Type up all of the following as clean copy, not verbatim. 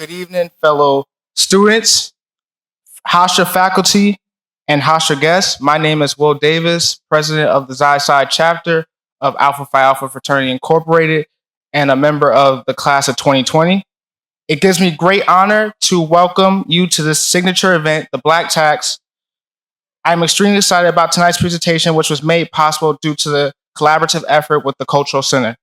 Good evening, fellow students, Hofstra faculty, and Hofstra guests. My name is Will Davis, president of the Xi Psi chapter of Alpha Phi Alpha Fraternity Incorporated and a member of the class of 2020. It gives me great honor to welcome you to this signature event, the Black Tax. I'm extremely excited about tonight's presentation, which was made possible due to the collaborative effort with the Cultural Center.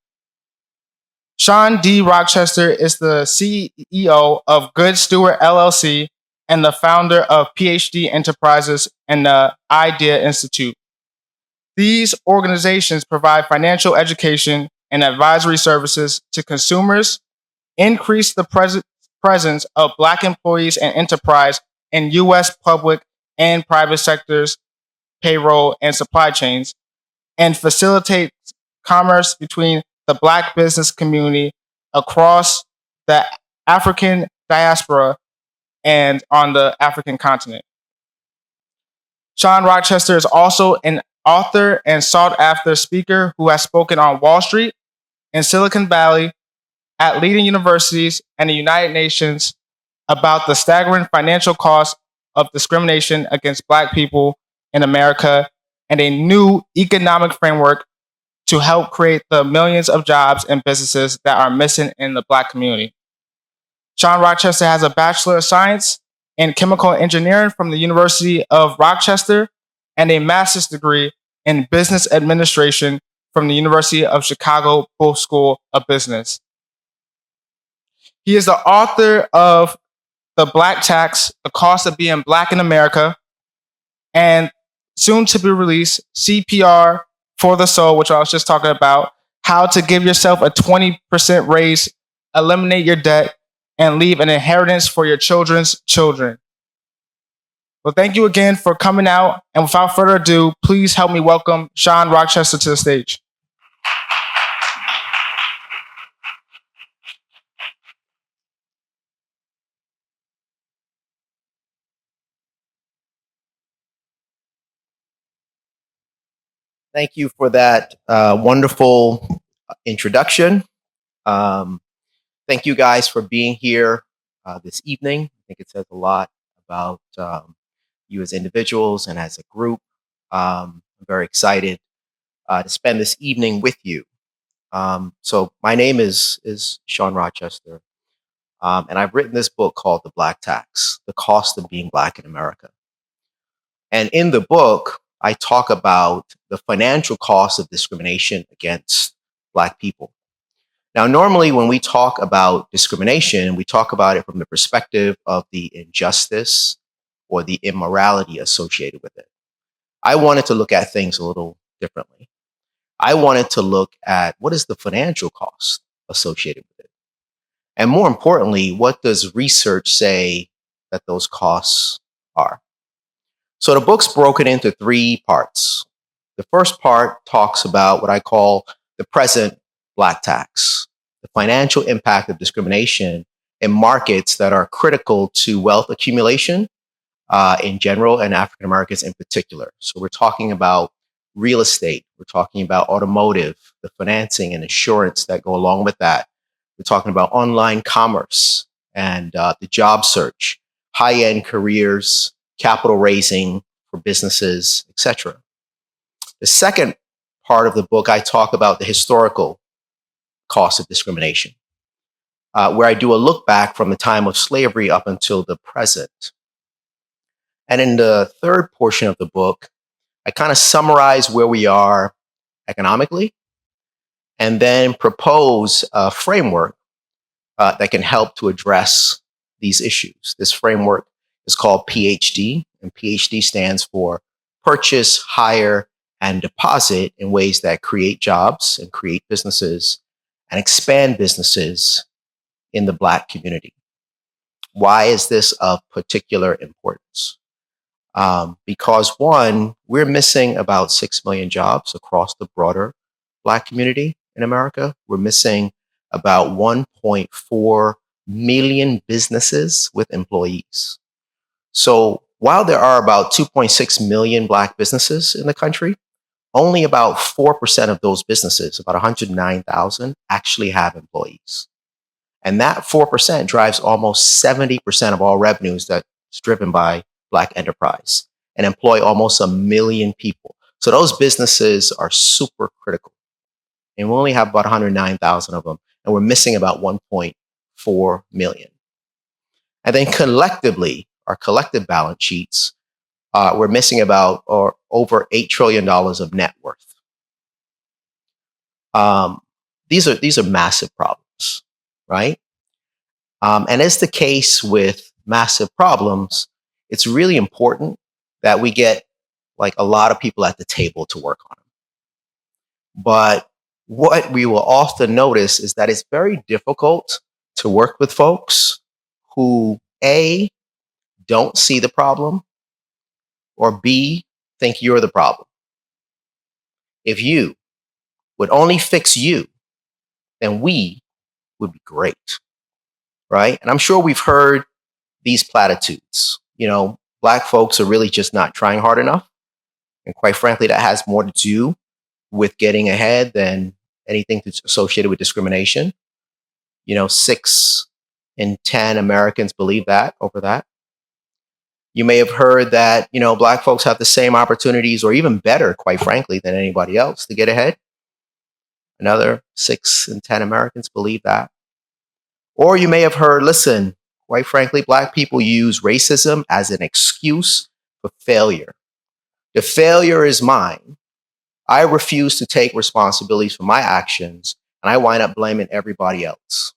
Shawn D. Rochester is the CEO of Good Steward LLC and the founder of PhD Enterprises and the Idea Institute. These organizations provide financial education and advisory services to consumers, increase the presence of Black employees and enterprise in U.S. public and private sectors, payroll, and supply chains, and facilitate commerce between the Black business community across the African diaspora and on the African continent. Shawn Rochester is also an author and sought-after speaker who has spoken on Wall Street, in Silicon Valley, at leading universities, and the United Nations about the staggering financial costs of discrimination against Black people in America and a new economic framework to help create the millions of jobs and businesses that are missing in the Black community. Shawn Rochester has a Bachelor of Science in Chemical Engineering from the University of Rochester and a master's degree in Business Administration from the University of Chicago Booth School of Business. He is the author of The Black Tax, The Cost of Being Black in America, and soon to be released, CPR for the Soul, which I was just talking about, how to give yourself a 20% raise, eliminate your debt, and leave an inheritance for your children's children. Well, thank you again for coming out. And without further ado, please help me welcome Shawn Rochester to the stage. Thank you for that wonderful introduction. Thank you guys for being here this evening. I think it says a lot about you as individuals and as a group. I'm very excited to spend this evening with you. So my name is Shawn Rochester, and I've written this book called The Black Tax, The Cost of Being Black in America. And in the book, I talk about the financial cost of discrimination against Black people. Now, normally when we talk about discrimination, we talk about it from the perspective of the injustice or the immorality associated with it. I wanted to look at things a little differently. I wanted to look at what is the financial cost associated with it. And more importantly, what does research say that those costs are? So the book's broken into three parts. The first part talks about what I call the present Black tax, the financial impact of discrimination in markets that are critical to wealth accumulation in general and African Americans in particular. So we're talking about real estate, we're talking about automotive, the financing and insurance that go along with that. We're talking about online commerce and the job search, high-end careers, capital raising for businesses, etc. The second part of the book, I talk about the historical cost of discrimination, where I do a look back from the time of slavery up until the present. And in the third portion of the book, I kind of summarize where we are economically and then propose a framework that can help to address these issues. This framework is called PhD, and PhD stands for Purchase, Hire, and Deposit in ways that create jobs and create businesses and expand businesses in the Black community. Why is this of particular importance? Because one, we're missing about 6 million jobs across the broader Black community in America. We're missing about 1.4 million businesses with employees. So while there are about 2.6 million Black businesses in the country, only about 4% of those businesses, about 109,000, actually have employees. And that 4% drives almost 70% of all revenues that's driven by Black enterprise and employ almost 1 million people. So those businesses are super critical. And we only have about 109,000 of them, and we're missing about 1.4 million. And then collectively, our collective balance sheets, we're missing about or over $8 trillion of net worth. These are massive problems, right? And as the case with massive problems, it's really important that we get like a lot of people at the table to work on them. But what we will often notice is that it's very difficult to work with folks who A, don't see the problem, or B, think you're the problem. If you would only fix you, then we would be great, right? And I'm sure we've heard these platitudes. You know, Black folks are really just not trying hard enough. And quite frankly, that has more to do with getting ahead than anything that's associated with discrimination. You know, 6 in 10 Americans believe that over that. You may have heard that, you know, Black folks have the same opportunities or even better, quite frankly, than anybody else to get ahead. Another 6 in 10 Americans believe that. Or you may have heard, listen, quite frankly, Black people use racism as an excuse for failure. The failure is mine. I refuse to take responsibilities for my actions, and I wind up blaming everybody else.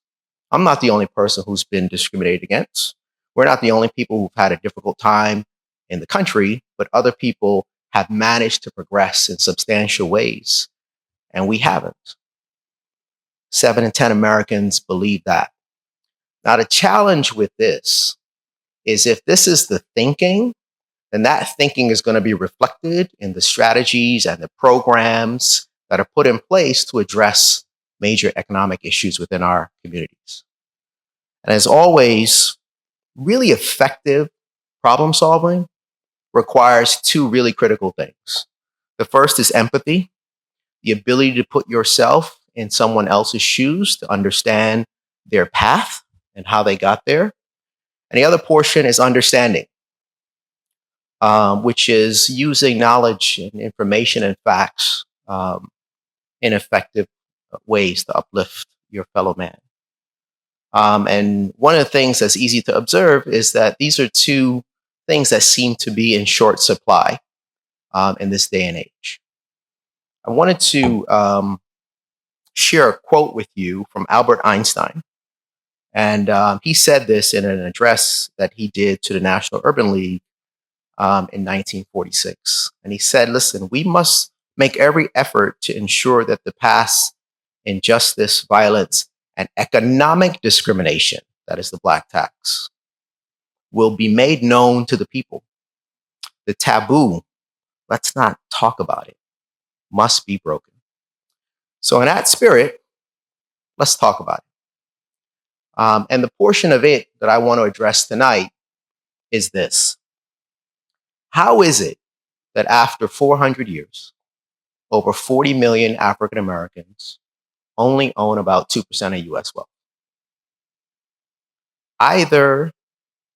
I'm not the only person who's been discriminated against. We're not the only people who've had a difficult time in the country, but other people have managed to progress in substantial ways, and we haven't. 7 in 10 Americans believe that. Now, the challenge with this is if this is the thinking, then that thinking is going to be reflected in the strategies and the programs that are put in place to address major economic issues within our communities. And as always, really effective problem solving requires 2 really critical things. The first is empathy, the ability to put yourself in someone else's shoes to understand their path and how they got there. And the other portion is understanding, which is using knowledge and information and facts in effective ways to uplift your fellow man. And one of the things that's easy to observe is that these are 2 things that seem to be in short supply in this day and age. I wanted to share a quote with you from Albert Einstein. And he said this in an address that he did to the National Urban League in 1946. And he said, listen, we must make every effort to ensure that the past injustice, violence, and economic discrimination, that is the Black tax, will be made known to the people. The taboo, let's not talk about it, must be broken. So in that spirit, let's talk about it. And the portion of it that I want to address tonight is this. How is it that after 400 years, over 40 million African Americans only own about 2% of US wealth? Either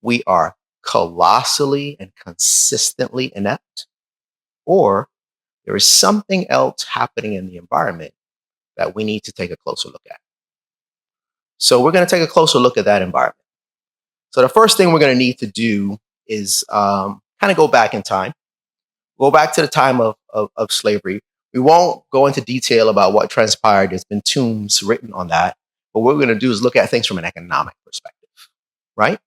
we are colossally and consistently inept, or there is something else happening in the environment that we need to take a closer look at. So we're going to take a closer look at that environment. So the first thing we're going to need to do is kind of go back in time, go back to the time of slavery. We won't go into detail about what transpired. There's been tombs written on that. But what we're going to do is look at things from an economic perspective, right?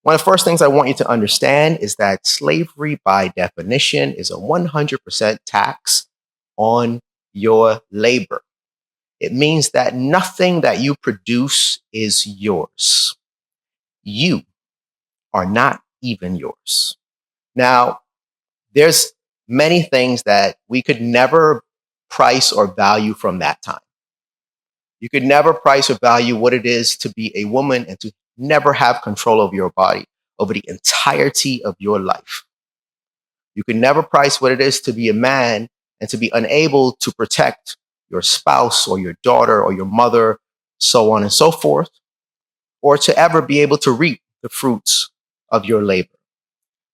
One of the first things I want you to understand is that slavery, by definition, is a 100% tax on your labor. It means that nothing that you produce is yours. You are not even yours. Now, there's many things that we could never price or value from that time. You could never price or value what it is to be a woman and to never have control over your body over the entirety of your life. You could never price what it is to be a man and to be unable to protect your spouse or your daughter or your mother, so on and so forth. or to ever be able to reap the fruits of your labor.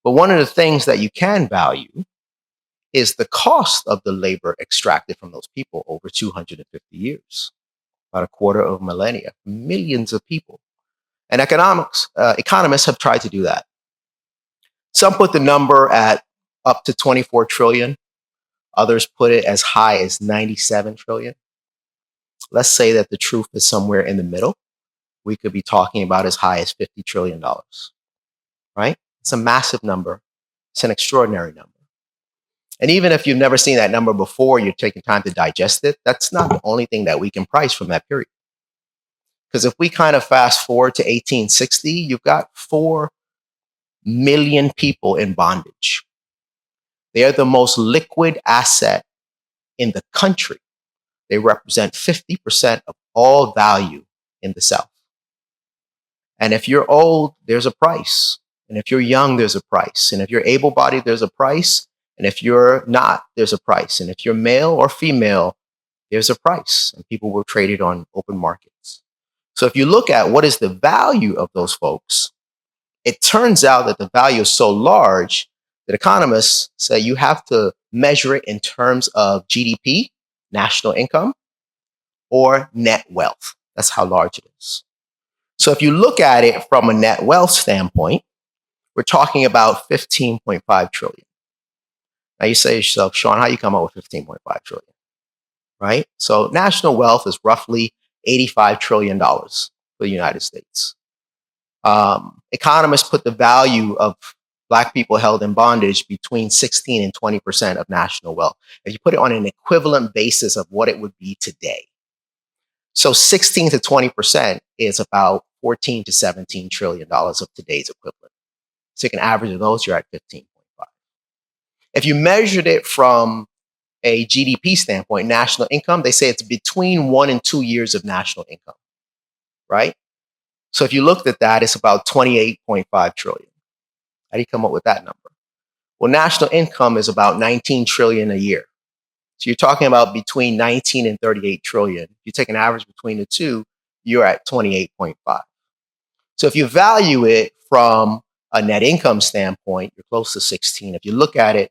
But one of the things that you can value is the cost of the labor extracted from those people over 250 years, about a quarter of a millennia, millions of people. And economists have tried to do that. Some put the number at up to 24 trillion. Others put it as high as 97 trillion. Let's say that the truth is somewhere in the middle. We could be talking about as high as $50 trillion, right? It's a massive number. It's an extraordinary number. And even if you've never seen that number before, you're taking time to digest it, that's not the only thing that we can price from that period. Because if we kind of fast forward to 1860, you've got 4 million people in bondage. They are the most liquid asset in the country. They represent 50% of all value in the South. And if you're old, there's a price. And if you're young, there's a price. And if you're able-bodied, there's a price. And if you're not, there's a price. And if you're male or female, there's a price. And people were traded on open markets. So if you look at what is the value of those folks, it turns out that the value is so large that economists say you have to measure it in terms of GDP, national income, or net wealth. That's how large it is. So if you look at it from a net wealth standpoint, we're talking about 15.5 trillion. Now you say to yourself, Shawn, how you come up with 15.5 trillion, right? So national wealth is roughly $85 trillion for the United States. Economists put the value of Black people held in bondage between 16 and 20% of national wealth. If you put it on an equivalent basis of what it would be today. So 16 to 20% is about 14 to 17 trillion dollars of today's equivalent. So you can average of those, you're at 15.5. If you measured it from a GDP standpoint, national income, they say it's between 1 and 2 years of national income, right? So if you looked at that, it's about 28.5 trillion. How do you come up with that number? Well, national income is about 19 trillion a year. So you're talking about between 19 and 38 trillion. If you take an average between the two, you're at 28.5. So if you value it from a net income standpoint, you're close to 16. If you look at it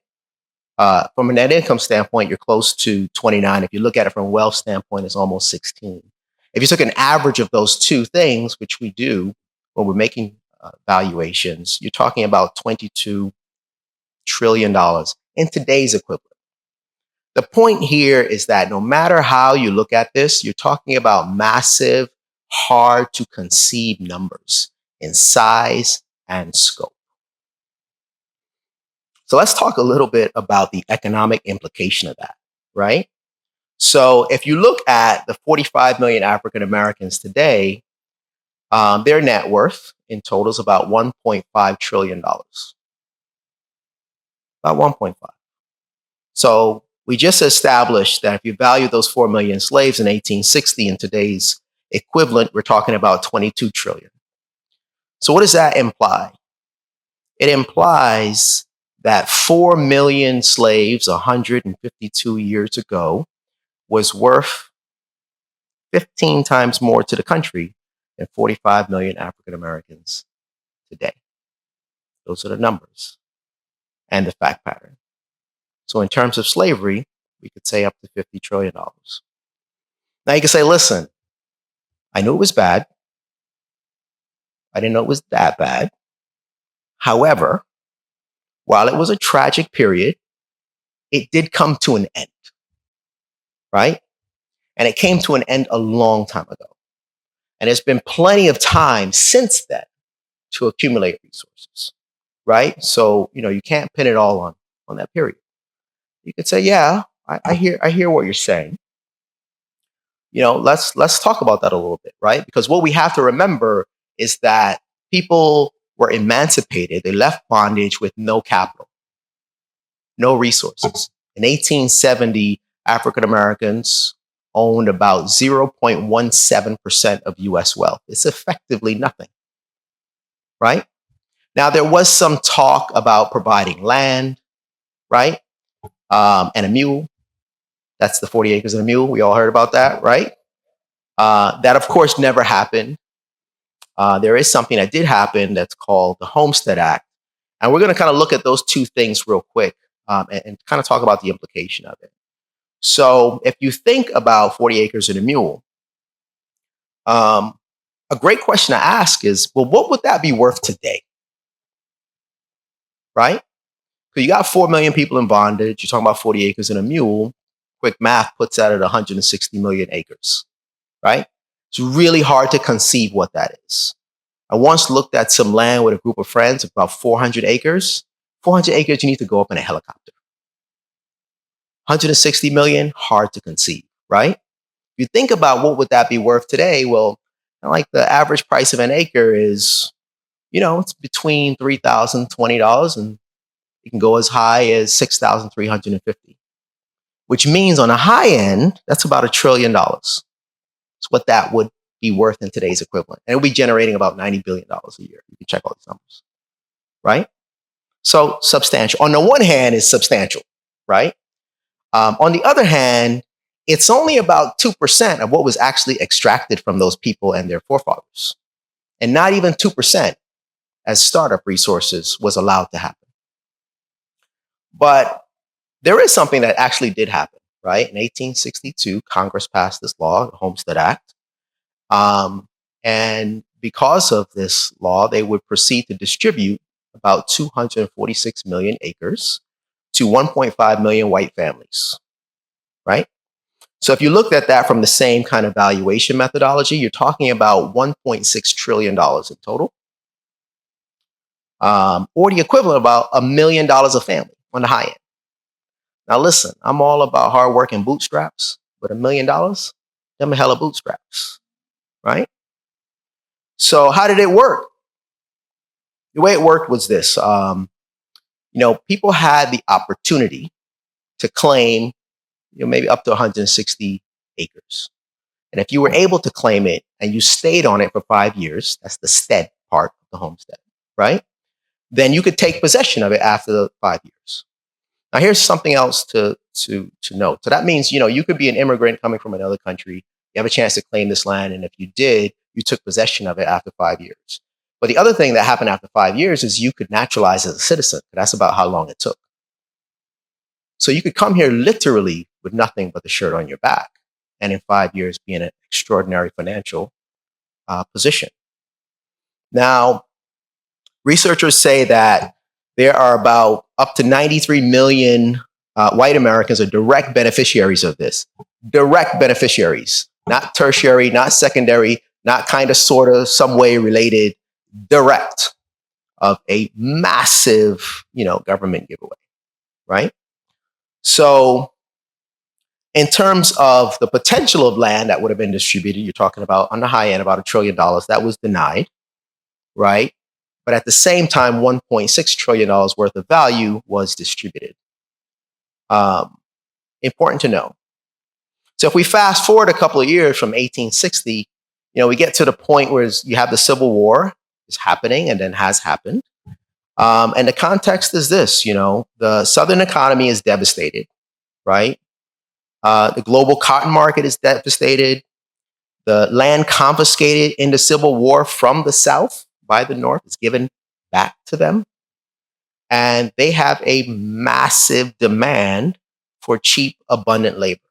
from a net income standpoint, you're close to 29. If you look at it from a wealth standpoint, it's almost 16. If you took an average of those two things, which we do when we're making valuations, you're talking about $22 trillion in today's equivalent. The point here is that no matter how you look at this, you're talking about massive, hard to conceive numbers in size and scope. So let's talk a little bit about the economic implication of that, right? So if you look at the 45 million African Americans today, their net worth in total is about $1.5 trillion. About 1.5. So we just established that if you value those 4 million slaves in 1860 in today's equivalent, we're talking about 22 trillion. So what does that imply? It implies that 4 million slaves 152 years ago was worth 15 times more to the country than 45 million African Americans today. Those are the numbers and the fact pattern. So in terms of slavery, we could say up to $50 trillion. Now you can say, listen, I knew it was bad. I didn't know it was that bad. However, while it was a tragic period, it did come to an end, right? And it came to an end a long time ago. And there's been plenty of time since then to accumulate resources, right? So, you can't pin it all on that period. You could say, yeah, I hear what you're saying. Let's talk about that a little bit, right? Because what we have to remember is that people were emancipated. They left bondage with no capital, no resources. In 1870, African Americans owned about 0.17% of US wealth. It's effectively nothing, right? Now, there was some talk about providing land, right? And a mule. That's the 40 acres and a mule. We all heard about that, right? That, of course, never happened. there is something that did happen that's called the Homestead Act. And we're going to kind of look at those two things real quick and kind of talk about the implication of it. So if you think about 40 acres and a mule, a great question to ask is, well, what would that be worth today? Right? So you got 4 million people in bondage. You're talking about 40 acres and a mule. Quick math puts that at 160 million acres, right? It's really hard to conceive what that is. I once looked at some land with a group of friends, about 400 acres. 400 acres, you need to go up in a helicopter. 160 million, hard to conceive, right? If you think about what would that be worth today, well, like the average price of an acre is, it's between $3,000, $20, and it can go as high as $6,350, which means on the high end, that's about $1 trillion. That's what that would be worth in today's equivalent. And it'll be generating about $90 billion a year. You can check all these numbers, right? So substantial. On the one hand, it's substantial, right? On the other hand, it's only about 2% of what was actually extracted from those people and their forefathers. And not even 2% as startup resources was allowed to happen. But there is something that actually did happen, right? In 1862, Congress passed this law, the Homestead Act. And because of this law, they would proceed to distribute about 246 million acres to 1.5 million white families, right? So if you looked at that from the same kind of valuation methodology, you're talking about $1.6 trillion in total, or the equivalent of about $1 million a family on the high end. Now listen, I'm all about hard work and bootstraps, but $1 million, them a hella bootstraps, right? So how did it work? The way it worked was this. People had the opportunity to claim, maybe up to 160 acres. And if you were able to claim it and you stayed on it for 5 years, that's the stead part of the homestead, right? Then you could take possession of it after the 5 years. Now, here's something else to note. So that means, you could be an immigrant coming from another country. You have a chance to claim this land. And if you did, you took possession of it after 5 years. But the other thing that happened after 5 years is you could naturalize as a citizen. That's about how long it took. So you could come here literally with nothing but the shirt on your back. And in 5 years, be in an extraordinary financial position. Now, researchers say that there are about up to 93 million white Americans are direct beneficiaries of this. Direct beneficiaries, not tertiary, not secondary, not kind of, sort of, some way related, direct of a massive, government giveaway, right? So in terms of the potential of land that would have been distributed, you're talking about on the high end, about $1 trillion that was denied, right? But at the same time, $1.6 trillion worth of value was distributed. Important to know. So if we fast forward a couple of years from 1860, we get to the point where you have the Civil War is happening and then has happened. And the context is this, the Southern economy is devastated, right? The global cotton market is devastated. The land confiscated in the Civil War from the South by the North is given back to them. And they have a massive demand for cheap, abundant labor.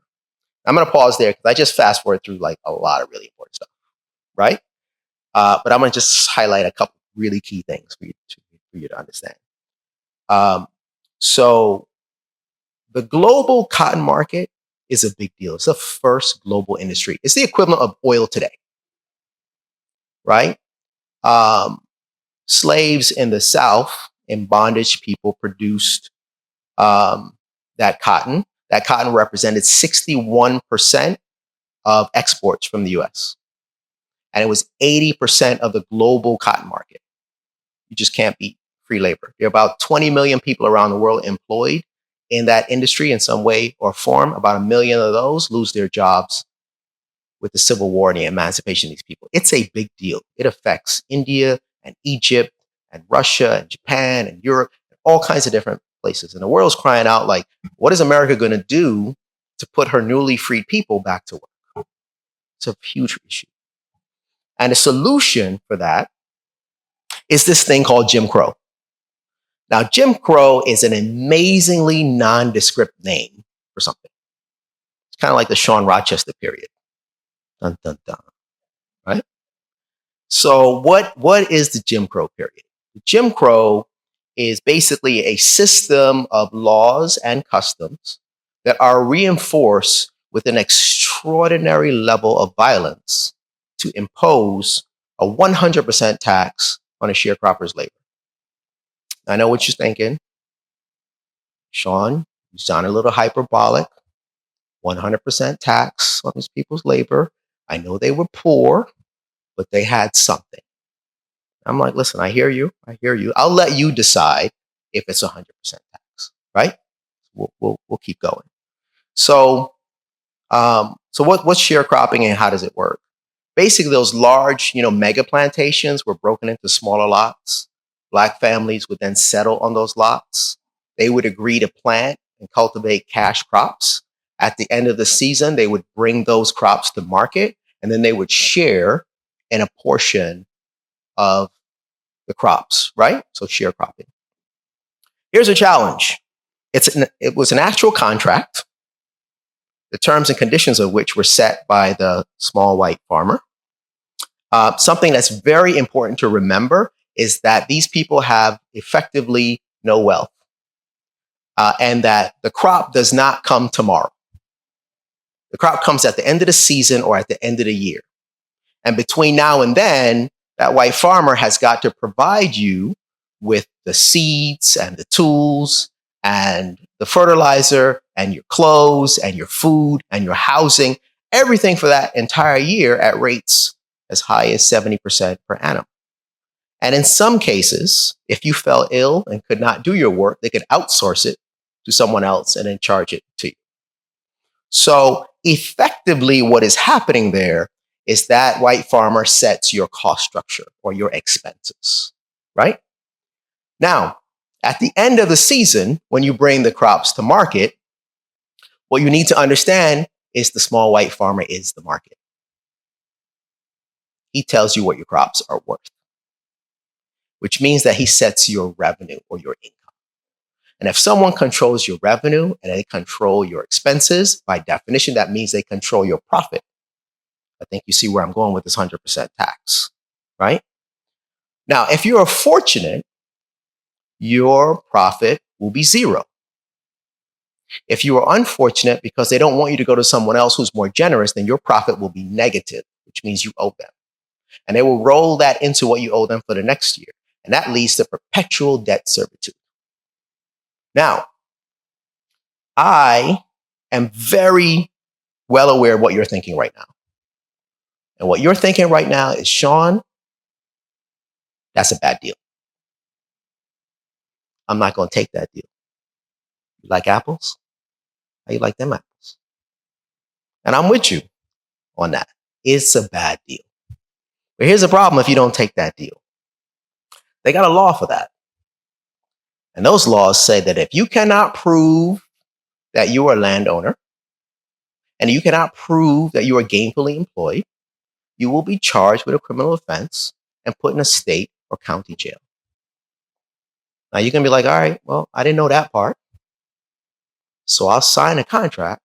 I'm going to pause there because I just fast forward through like a lot of really important stuff, right? But I'm going to just highlight a couple really key things for you to understand. So the global cotton market is a big deal. It's the first global industry. It's the equivalent of oil today, right? Slaves in the South in bondage people produced that cotton. That cotton represented 61% of exports from the US. And it was 80% of the global cotton market. You just can't beat free labor. There are about 20 million people around the world employed in that industry in some way or form. About 1 million of those lose their jobs with the Civil War and the emancipation of these people. It's a big deal. It affects India and Egypt and Russia and Japan and Europe, and all kinds of different places. And the world's crying out like, what is America going to do to put her newly freed people back to work? It's a huge issue. And the solution for that is this thing called Jim Crow. Now, Jim Crow is an amazingly nondescript name for something. It's kind of like the Shawn Rochester period. Dun, dun, dun, right? So what is the Jim Crow period? The Jim Crow is basically a system of laws and customs that are reinforced with an extraordinary level of violence to impose a 100% tax on a sharecropper's labor. I know what you're thinking. Shawn, you sound a little hyperbolic. 100% tax on these people's labor. I know they were poor, but they had something. I'm like, listen, I hear you. I hear you. I'll let you decide if it's 100% tax, right? We'll keep going. So what's sharecropping and how does it work? Basically, those large, mega plantations were broken into smaller lots. Black families would then settle on those lots. They would agree to plant and cultivate cash crops. At the end of the season, they would bring those crops to market, and then they would share in a portion of the crops, right? So sharecropping. Here's a challenge. It was an actual contract, the terms and conditions of which were set by the small white farmer. Something that's very important to remember is that these people have effectively no wealth, and that the crop does not come tomorrow. The crop comes at the end of the season or at the end of the year. And between now and then, that white farmer has got to provide you with the seeds and the tools and the fertilizer and your clothes and your food and your housing, everything for that entire year at rates as high as 70% per annum. And in some cases, if you fell ill and could not do your work, they could outsource it to someone else and then charge it to you. So effectively, what is happening there is that white farmer sets your cost structure or your expenses, right? Now, at the end of the season, when you bring the crops to market, what you need to understand is the small white farmer is the market. He tells you what your crops are worth, which means that he sets your revenue or your income. And if someone controls your revenue and they control your expenses, by definition, that means they control your profit. I think you see where I'm going with this 100% tax, right? Now, if you're fortunate, your profit will be zero. If you are unfortunate because they don't want you to go to someone else who's more generous, then your profit will be negative, which means you owe them. And they will roll that into what you owe them for the next year. And that leads to perpetual debt servitude. Now, I am very well aware of what you're thinking right now. And what you're thinking right now is, Shawn, that's a bad deal. I'm not going to take that deal. You like apples? How you like them apples? And I'm with you on that. It's a bad deal. But here's the problem if you don't take that deal. They got a law for that. And those laws say that if you cannot prove that you are a landowner and you cannot prove that you are gainfully employed, you will be charged with a criminal offense and put in a state or county jail. Now you're going to be like, all right, well, I didn't know that part. So I'll sign a contract.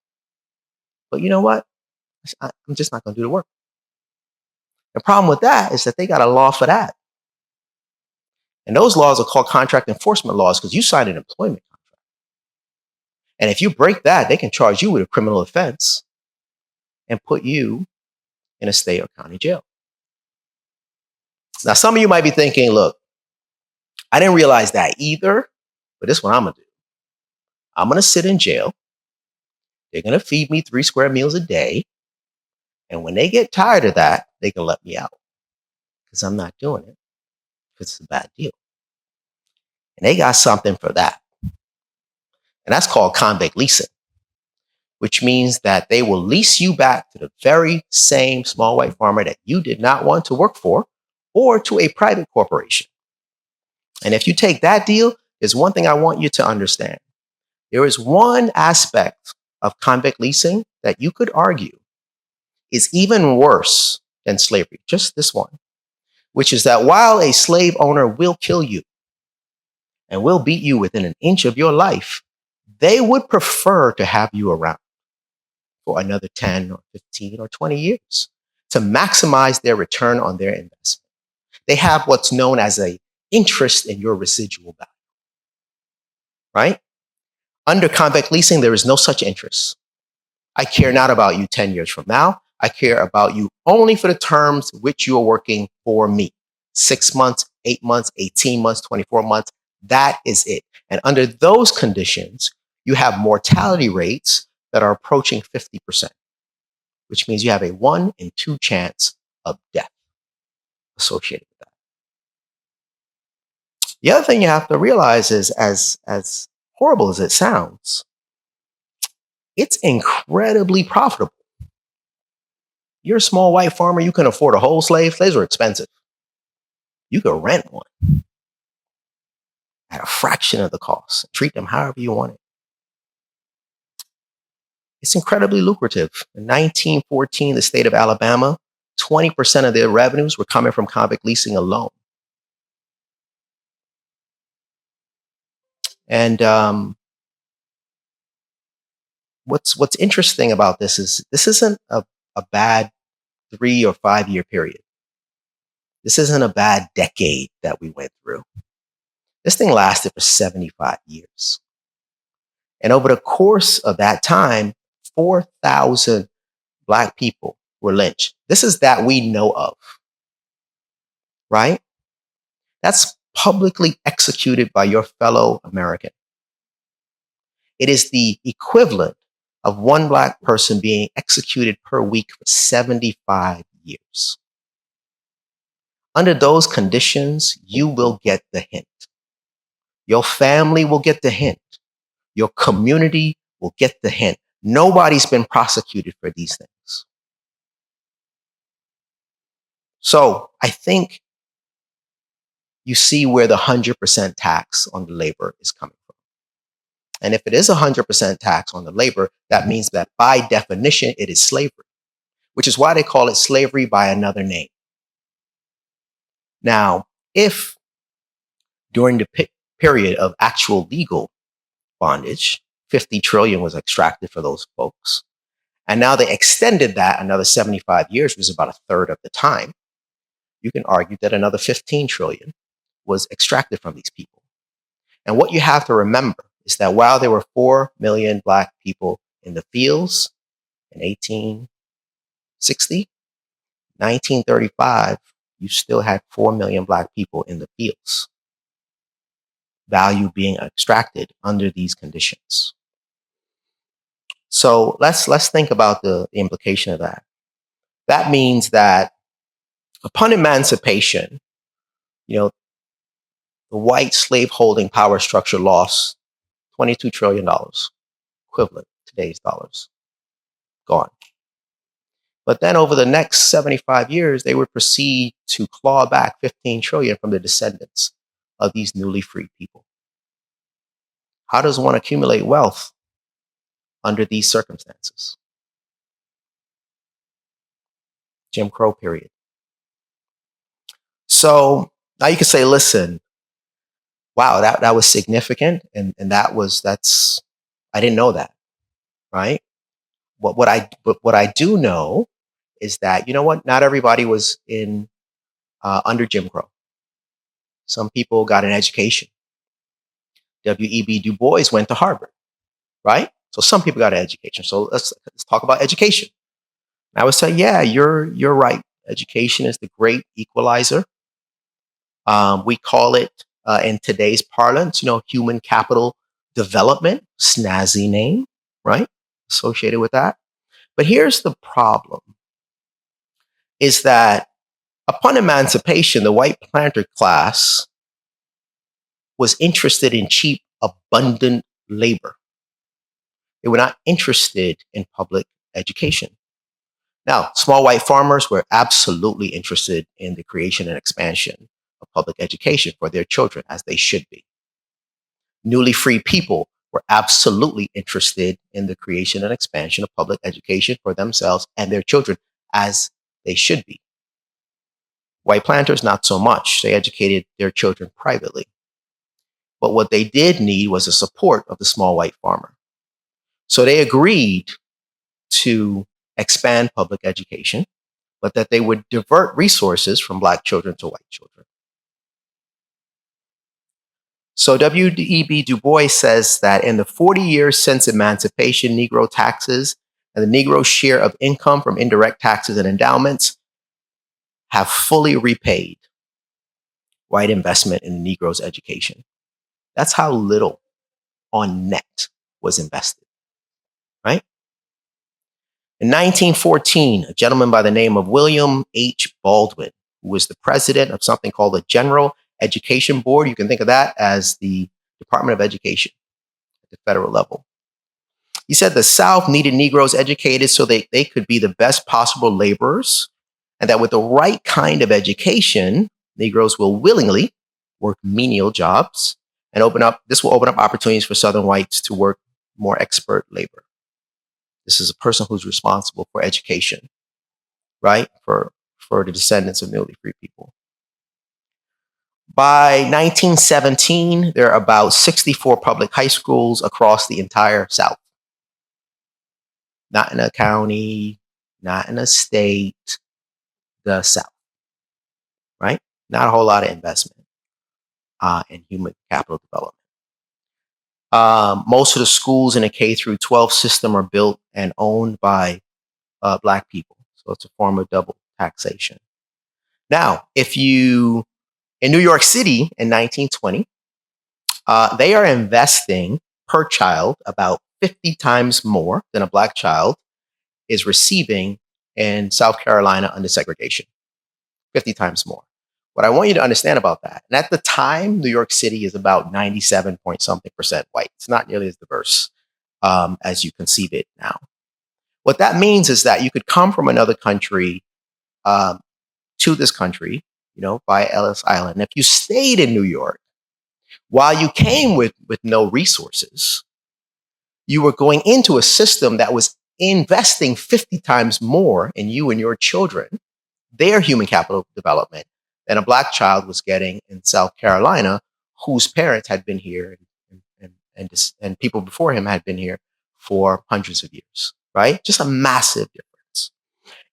But you know what? I'm just not going to do the work. The problem with that is that they got a law for that. And those laws are called contract enforcement laws because you signed an employment contract. And if you break that, they can charge you with a criminal offense and put you in a state or county jail. Now, some of you might be thinking, look, I didn't realize that either, but this is what I'm going to do. I'm going to sit in jail. They're going to feed me 3 square meals a day. And when they get tired of that, they can let me out because I'm not doing it because it's a bad deal. And they got something for that. And that's called convict leasing, which means that they will lease you back to the very same small white farmer that you did not want to work for or to a private corporation. And if you take that deal, there's one thing I want you to understand. There is one aspect of convict leasing that you could argue is even worse than slavery, just this one, which is that while a slave owner will kill you and will beat you within an inch of your life, they would prefer to have you around for another 10 or 15 or 20 years to maximize their return on their investment. They have what's known as an interest in your residual value, right? Under convict leasing, there is no such interest. I care not about you 10 years from now. I care about you only for the terms which you are working for me. 6 months, 8 months, 18 months, 24 months. That is it. And under those conditions, you have mortality rates that are approaching 50%, which means you have a 1 in 2 chance of death associated with that. The other thing you have to realize is, as horrible as it sounds, it's incredibly profitable. You're a small white farmer, you can afford a whole slave. Slaves are expensive. You could rent one at a fraction of the cost. Treat them however you want it. It's incredibly lucrative. In 1914, the state of Alabama, 20% of their revenues were coming from convict leasing alone. And what's interesting about this is this isn't a bad 3 or 5 year period. This isn't a bad decade that we went through. This thing lasted for 75 years. And over the course of that time, 4,000 Black people were lynched. This is that we know of, right? That's publicly executed by your fellow American. It is the equivalent of one Black person being executed per week for 75 years. Under those conditions, you will get the hint. Your family will get the hint. Your community will get the hint. Nobody's been prosecuted for these things. So I think you see where the 100% tax on the labor is coming from. And if it is 100% tax on the labor, that means that by definition, it is slavery, which is why they call it slavery by another name. Now, if during the period of actual legal bondage, 50 trillion was extracted for those folks, and now they extended that another 75 years, which is about a third of the time, you can argue that another 15 trillion was extracted from these people. And what you have to remember is that while there were 4 million Black people in the fields in 1860, 1935, you still had 4 million Black people in the fields, value being extracted under these conditions. So let's think about the implication of that. That means that upon emancipation, the white slaveholding power structure lost $22 trillion, equivalent to today's dollars, gone. But then over the next 75 years, they would proceed to claw back 15 trillion from the descendants of these newly freed people. How does one accumulate wealth under these circumstances? Jim Crow period. So now you can say, listen, wow, that was significant. And that's, I didn't know that, right? What I do know is that, not everybody was under Jim Crow. Some people got an education. W.E.B. Du Bois went to Harvard, right? So some people got an education. So let's talk about education. And I would say, yeah, you're right. Education is the great equalizer. We call it, in today's parlance, human capital development, snazzy name, right? Associated with that. But here's the problem, is that upon emancipation, the white planter class was interested in cheap, abundant labor. They were not interested in public education. Now, small white farmers were absolutely interested in the creation and expansion of public education for their children, as they should be. Newly free people were absolutely interested in the creation and expansion of public education for themselves and their children, as they should be. White planters, not so much. They educated their children privately. But what they did need was the support of the small white farmer. So they agreed to expand public education, but that they would divert resources from Black children to white children. So W.E.B. Du Bois says that in the 40 years since emancipation, Negro taxes and the Negro share of income from indirect taxes and endowments have fully repaid white investment in the Negro's education. That's how little on net was invested, right? In 1914, a gentleman by the name of William H. Baldwin, who was the president of something called the General Education Board, you can think of that as the Department of Education at the federal level. He said the South needed Negroes educated so they could be the best possible laborers, and that with the right kind of education, Negroes will willingly work menial jobs and this will open up opportunities for Southern whites to work more expert labor. This is a person who's responsible for education, right? For the descendants of newly free people. By 1917, there are about 64 public high schools across the entire South. Not in a county, not in a state, the South, right? Not a whole lot of investment in human capital development. Most of the schools in a K through 12 system are built and owned by Black people. So it's a form of double taxation. Now, in New York City in 1920, they are investing per child about 50 times more than a Black child is receiving in South Carolina under segregation. 50 times more. What I want you to understand about that, and at the time, New York City is about 97 point something percent white. It's not nearly as diverse as you conceive it now. What that means is that you could come from another country to this country, by Ellis Island. And if you stayed in New York, while you came with no resources, you were going into a system that was investing 50 times more in you and your children, their human capital development, than a Black child was getting in South Carolina, whose parents had been here and people before him had been here for hundreds of years, right? Just a massive difference.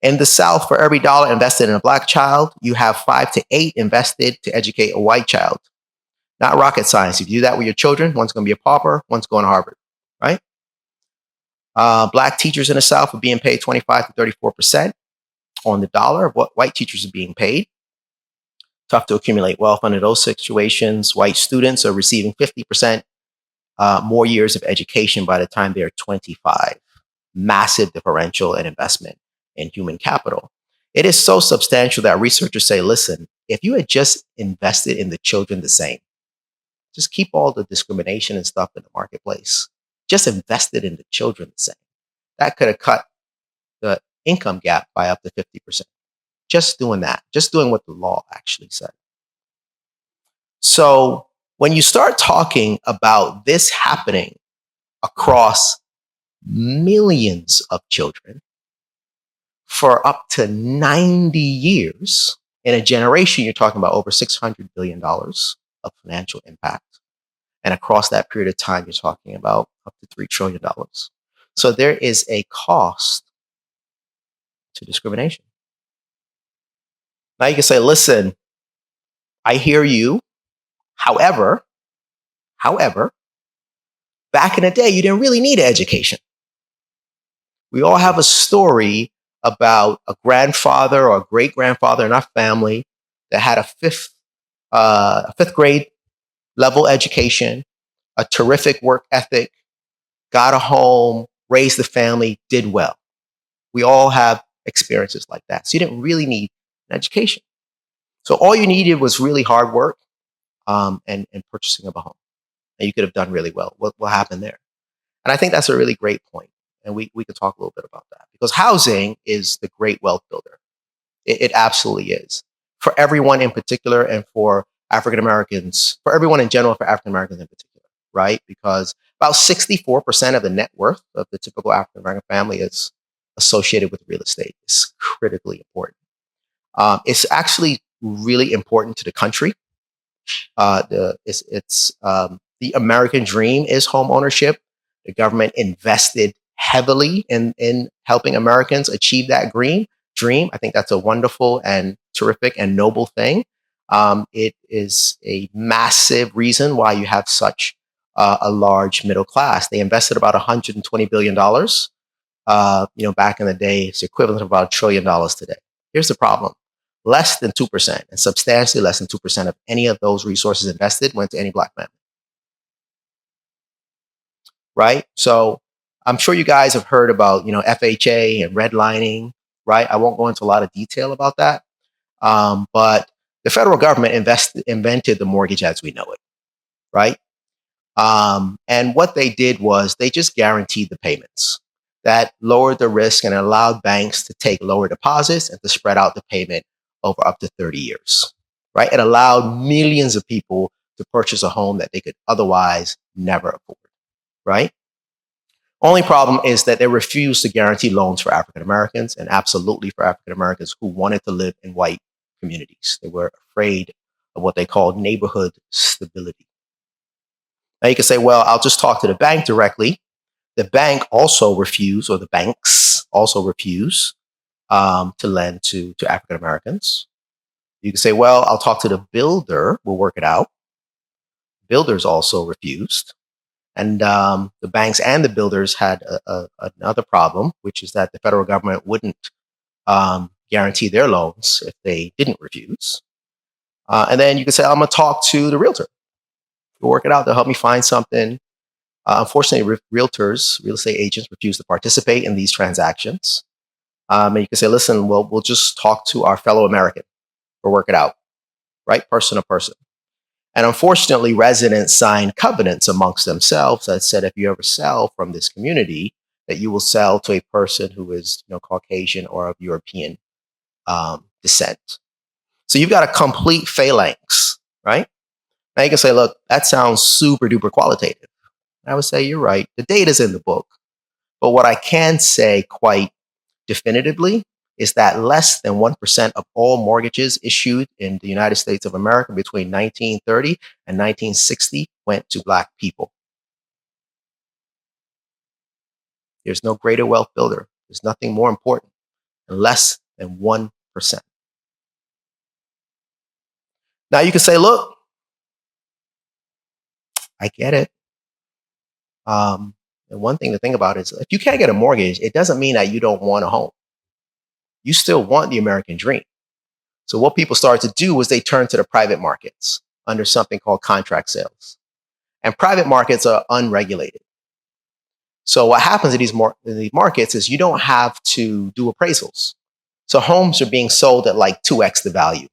In the South, for every dollar invested in a Black child, you have 5 to 8 invested to educate a white child. Not rocket science. If you do that with your children, one's going to be a pauper, one's going to Harvard, right? Black teachers in the South are being paid 25 to 34% on the dollar of what white teachers are being paid. Tough to accumulate wealth under those situations. White students are receiving 50% more years of education by the time they're 25. Massive differential in investment in human capital. It is so substantial that researchers say, listen, if you had just invested in the children the same, just keep all the discrimination and stuff in the marketplace, just invested in the children the same, that could have cut the income gap by up to 50%. Just doing that, just doing what the law actually said. So when you start talking about this happening across millions of children for up to 90 years, in a generation, you're talking about over $600 billion of financial impact. And across that period of time, you're talking about up to $3 trillion. So there is a cost to discrimination. Now you can say, listen, I hear you. However, back in the day, you didn't really need an education. We all have a story about a grandfather or a great grandfather in our family that had a fifth grade level education, a terrific work ethic, got a home, raised the family, did well. We all have experiences like that. So you didn't really need an education. So all you needed was really hard work and purchasing of a home. And you could have done really well. What happened there? And I think that's a really great point. And we could talk a little bit about that, because housing is the great wealth builder. It absolutely is. For everyone in particular, and for African Americans, for everyone in general, for African Americans in particular, right? Because about 64% of the net worth of the typical African American family is associated with real estate. It's critically important. It's actually really important to the country. The American dream is home ownership. The government invested heavily in helping Americans achieve that dream. I think that's a wonderful and terrific and noble thing. It is a massive reason why you have such a large middle class. They invested about $120 billion. Back in the day, it's equivalent of about $1 trillion today. Here's the problem. Less than 2%, and substantially less than 2% of any of those resources invested went to any Black family. Right? So I'm sure you guys have heard about, FHA and redlining, right? I won't go into a lot of detail about that. But the federal government invented the mortgage as we know it, right? And what they did was they just guaranteed the payments. That lowered the risk and allowed banks to take lower deposits and to spread out the payment over up to 30 years, right? It allowed millions of people to purchase a home that they could otherwise never afford, right? Only problem is that they refused to guarantee loans for African Americans and absolutely for African Americans who wanted to live in white communities. They were afraid of what they called neighborhood stability. Now you can say, well, I'll just talk to the bank directly. The bank also refused, or the banks also refuse to lend to African Americans. You can say, well, I'll talk to the builder. We'll work it out. Builders also refused. And the banks and the builders had another problem, which is that the federal government wouldn't guarantee their loans if they didn't refuse. And then you can say, I'm going to talk to the realtor. We'll work it out. They'll help me find something. Unfortunately, realtors, real estate agents refuse to participate in these transactions. And you can say, listen, we'll just talk to our fellow American. We'll work it out, right? Person to person. And unfortunately, residents signed covenants amongst themselves that said, if you ever sell from this community, that you will sell to a person who is Caucasian or of European descent. So you've got a complete phalanx, right? Now you can say, look, that sounds super duper qualitative. I would say you're right. The data's in the book. But what I can say quite definitively is that less than 1% of all mortgages issued in the United States of America between 1930 and 1960 went to Black people. There's no greater wealth builder. There's nothing more important than less than 1%. Now you can say, look, I get it. And one thing to think about is if you can't get a mortgage, it doesn't mean that you don't want a home. You still want the American dream. So what people started to do was they turned to the private markets under something called contract sales. And private markets are unregulated. So what happens in these markets is you don't have to do appraisals. So homes are being sold at like 2x the value.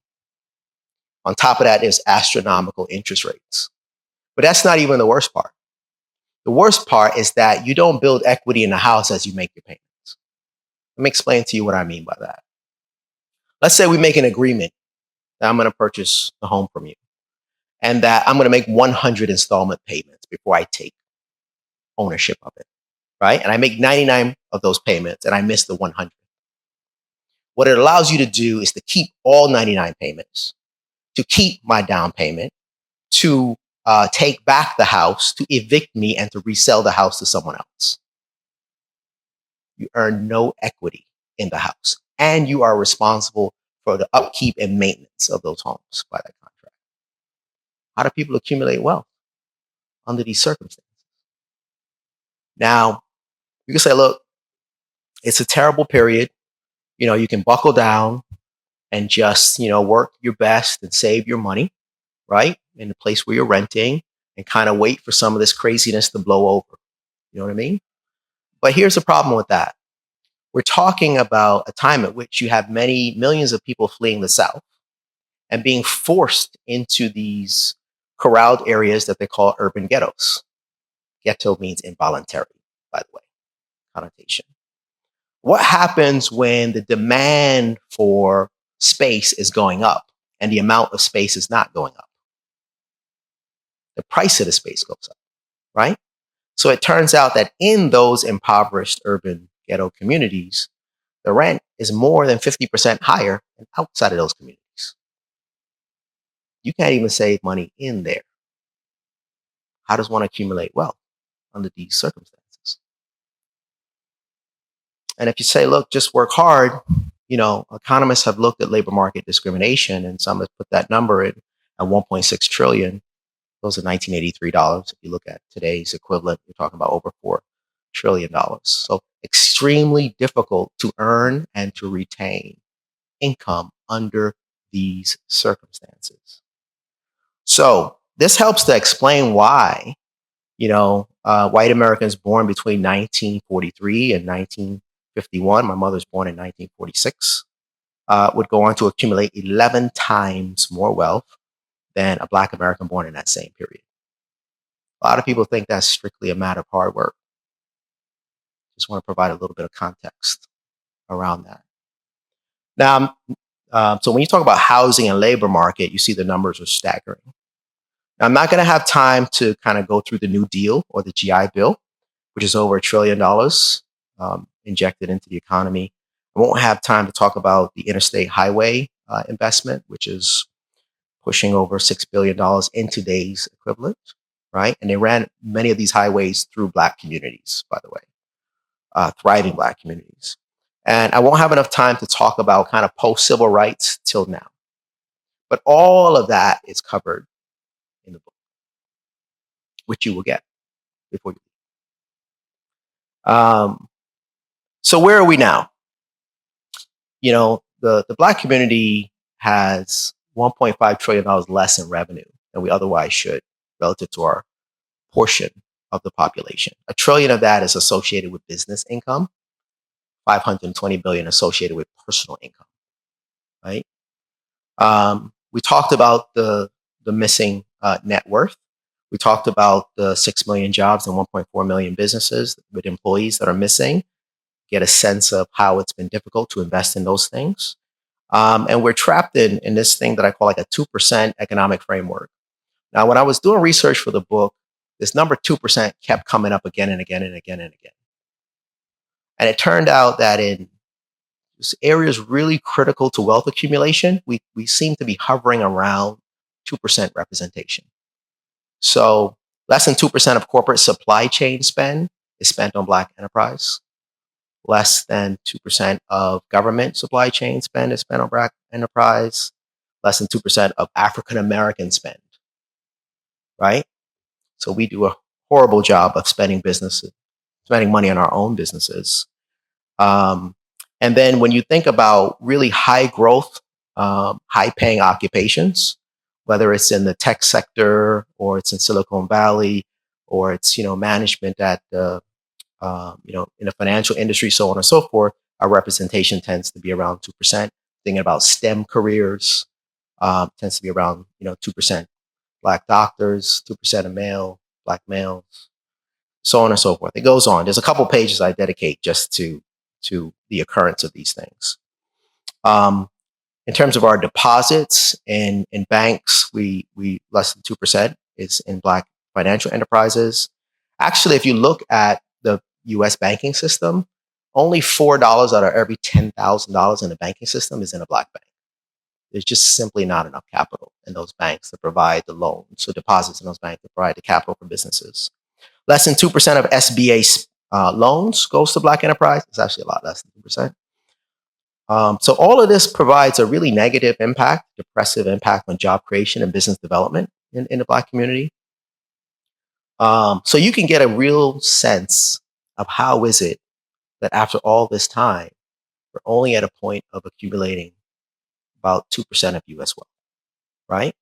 On top of that, there's astronomical interest rates. But that's not even the worst part. The worst part is that you don't build equity in the house as you make your payments. Let me explain to you what I mean by that. Let's say we make an agreement that I'm going to purchase the home from you and that I'm going to make 100 installment payments before I take ownership of it, right? And I make 99 of those payments and I miss the 100. What it allows you to do is to keep all 99 payments, to keep my down payment, to take back the house, to evict me, and to resell the house to someone else. You earn no equity in the house, and you are responsible for the upkeep and maintenance of those homes by that contract. How do people accumulate wealth under these circumstances? Now, you can say, look, it's a terrible period. You can buckle down and just, work your best and save your money, right? In the place where you're renting and kind of wait for some of this craziness to blow over. You know what I mean? But here's the problem with that. We're talking about a time at which you have many millions of people fleeing the South and being forced into these corralled areas that they call urban ghettos. Ghetto means involuntary, by the way, connotation. What happens when the demand for space is going up and the amount of space is not going up? The price of the space goes up, right? So it turns out that in those impoverished urban ghetto communities, the rent is more than 50% higher than outside of those communities. You can't even save money in there. How does one accumulate wealth under these circumstances? And if you say, look, just work hard, economists have looked at labor market discrimination, and some have put that number at 1.6 trillion. Those are 1983 dollars. If you look at today's equivalent, you're talking about over $4 trillion. So extremely difficult to earn and to retain income under these circumstances. So this helps to explain why, white Americans born between 1943 and 1951, my mother's born in 1946, would go on to accumulate 11 times more wealth than a Black American born in that same period. A lot of people think that's strictly a matter of hard work. Just want to provide a little bit of context around that. Now, so when you talk about housing and labor market, you see the numbers are staggering. Now, I'm not going to have time to kind of go through the New Deal or the GI Bill, which is over $1 trillion injected into the economy. I won't have time to talk about the interstate highway investment, which is pushing over $6 billion in today's equivalent, right? And they ran many of these highways through Black communities, by the way, thriving Black communities. And I won't have enough time to talk about kind of post-civil rights till now. But all of that is covered in the book, which you will get before you leave. So where are we now? The Black community has $1.5 trillion less in revenue than we otherwise should relative to our portion of the population. $1 trillion of that is associated with business income, 520 billion associated with personal income, right? We talked about the missing net worth. We talked about the 6 million jobs and 1.4 million businesses with employees that are missing. Get a sense of how it's been difficult to invest in those things. And we're trapped in this thing that I call like a 2% economic framework. Now, when I was doing research for the book, this number 2% kept coming up again and again and again and again. And it turned out that in areas really critical to wealth accumulation, we seem to be hovering around 2% representation. So less than 2% of corporate supply chain spend is spent on Black enterprise. Less than 2% of government supply chain spend is spent on Black enterprise. Less than 2% of African American spend, right? So we do a horrible job of spending money on our own businesses. And then when you think about really high growth, high paying occupations, whether it's in the tech sector or it's in Silicon Valley or it's, management at in the financial industry, so on and so forth, our representation tends to be around 2%. Thinking about STEM careers, tends to be around 2%. Black doctors, 2% of Black males, so on and so forth. It goes on. There's a couple pages I dedicate just to the occurrence of these things. In terms of our deposits in banks, we less than 2% is in Black financial enterprises. Actually, if you look at the U.S. banking system, only $4 out of every $10,000 in the banking system is in a Black bank. There's just simply not enough capital in those banks to provide the loans. So deposits in those banks to provide the capital for businesses. Less than 2% of SBA loans goes to Black enterprise. It's actually a lot less than 2%. So all of this provides a really negative impact, depressive impact on job creation and business development in the Black community. So you can get a real sense of how is it that after all this time, we're only at a point of accumulating about 2% of US wealth, right?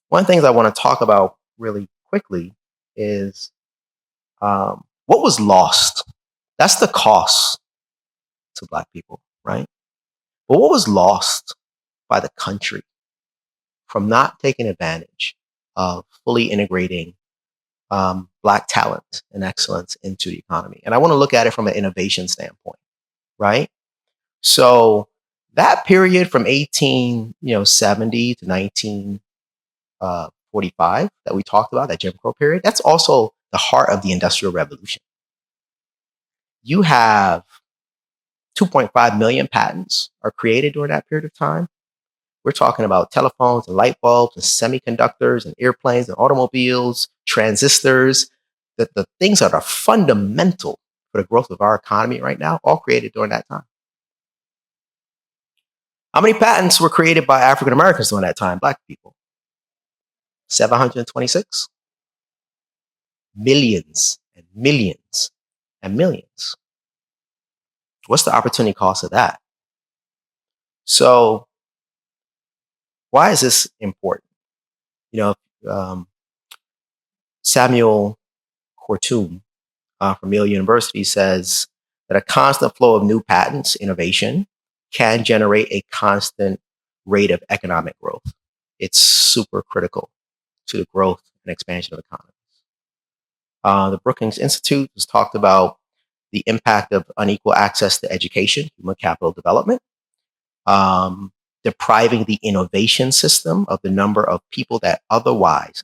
One of the things I want to talk about really quickly is what was lost. That's the cost to Black people, right? But what was lost by the country from not taking advantage of fully integrating Black talent and excellence into the economy? And I want to look at it from an innovation standpoint, right? So that period from 1870 to 1945 that we talked about, that Jim Crow period, that's also the heart of the Industrial Revolution. You have 2.5 million patents are created during that period of time. We're talking about telephones and light bulbs and semiconductors and airplanes and automobiles, transistors, the things that are fundamental for the growth of our economy right now, all created during that time. How many patents were created by African Americans during that time, Black people? 726. Millions and millions and millions. What's the opportunity cost of that? So, why is this important? Samuel Kortum from Yale University says that a constant flow of new patents, innovation, can generate a constant rate of economic growth. It's super critical to the growth and expansion of economies. The Brookings Institute has talked about the impact of unequal access to education, human capital development, depriving the innovation system of the number of people that otherwise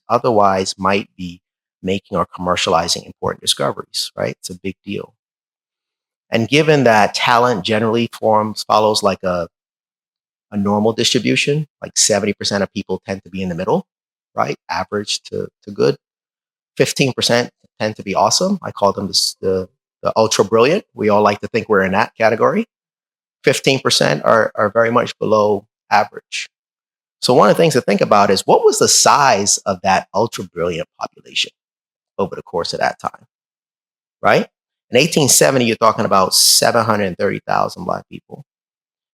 might be making or commercializing important discoveries, right? It's a big deal. And given that talent generally follows like a normal distribution, like 70% of people tend to be in the middle, right? Average to good. 15% tend to be awesome. I call them the ultra brilliant. We all like to think we're in that category. 15% are very much below average. So one of the things to think about is, what was the size of that ultra brilliant population over the course of that time, right? In 1870, you're talking about 730,000 Black people.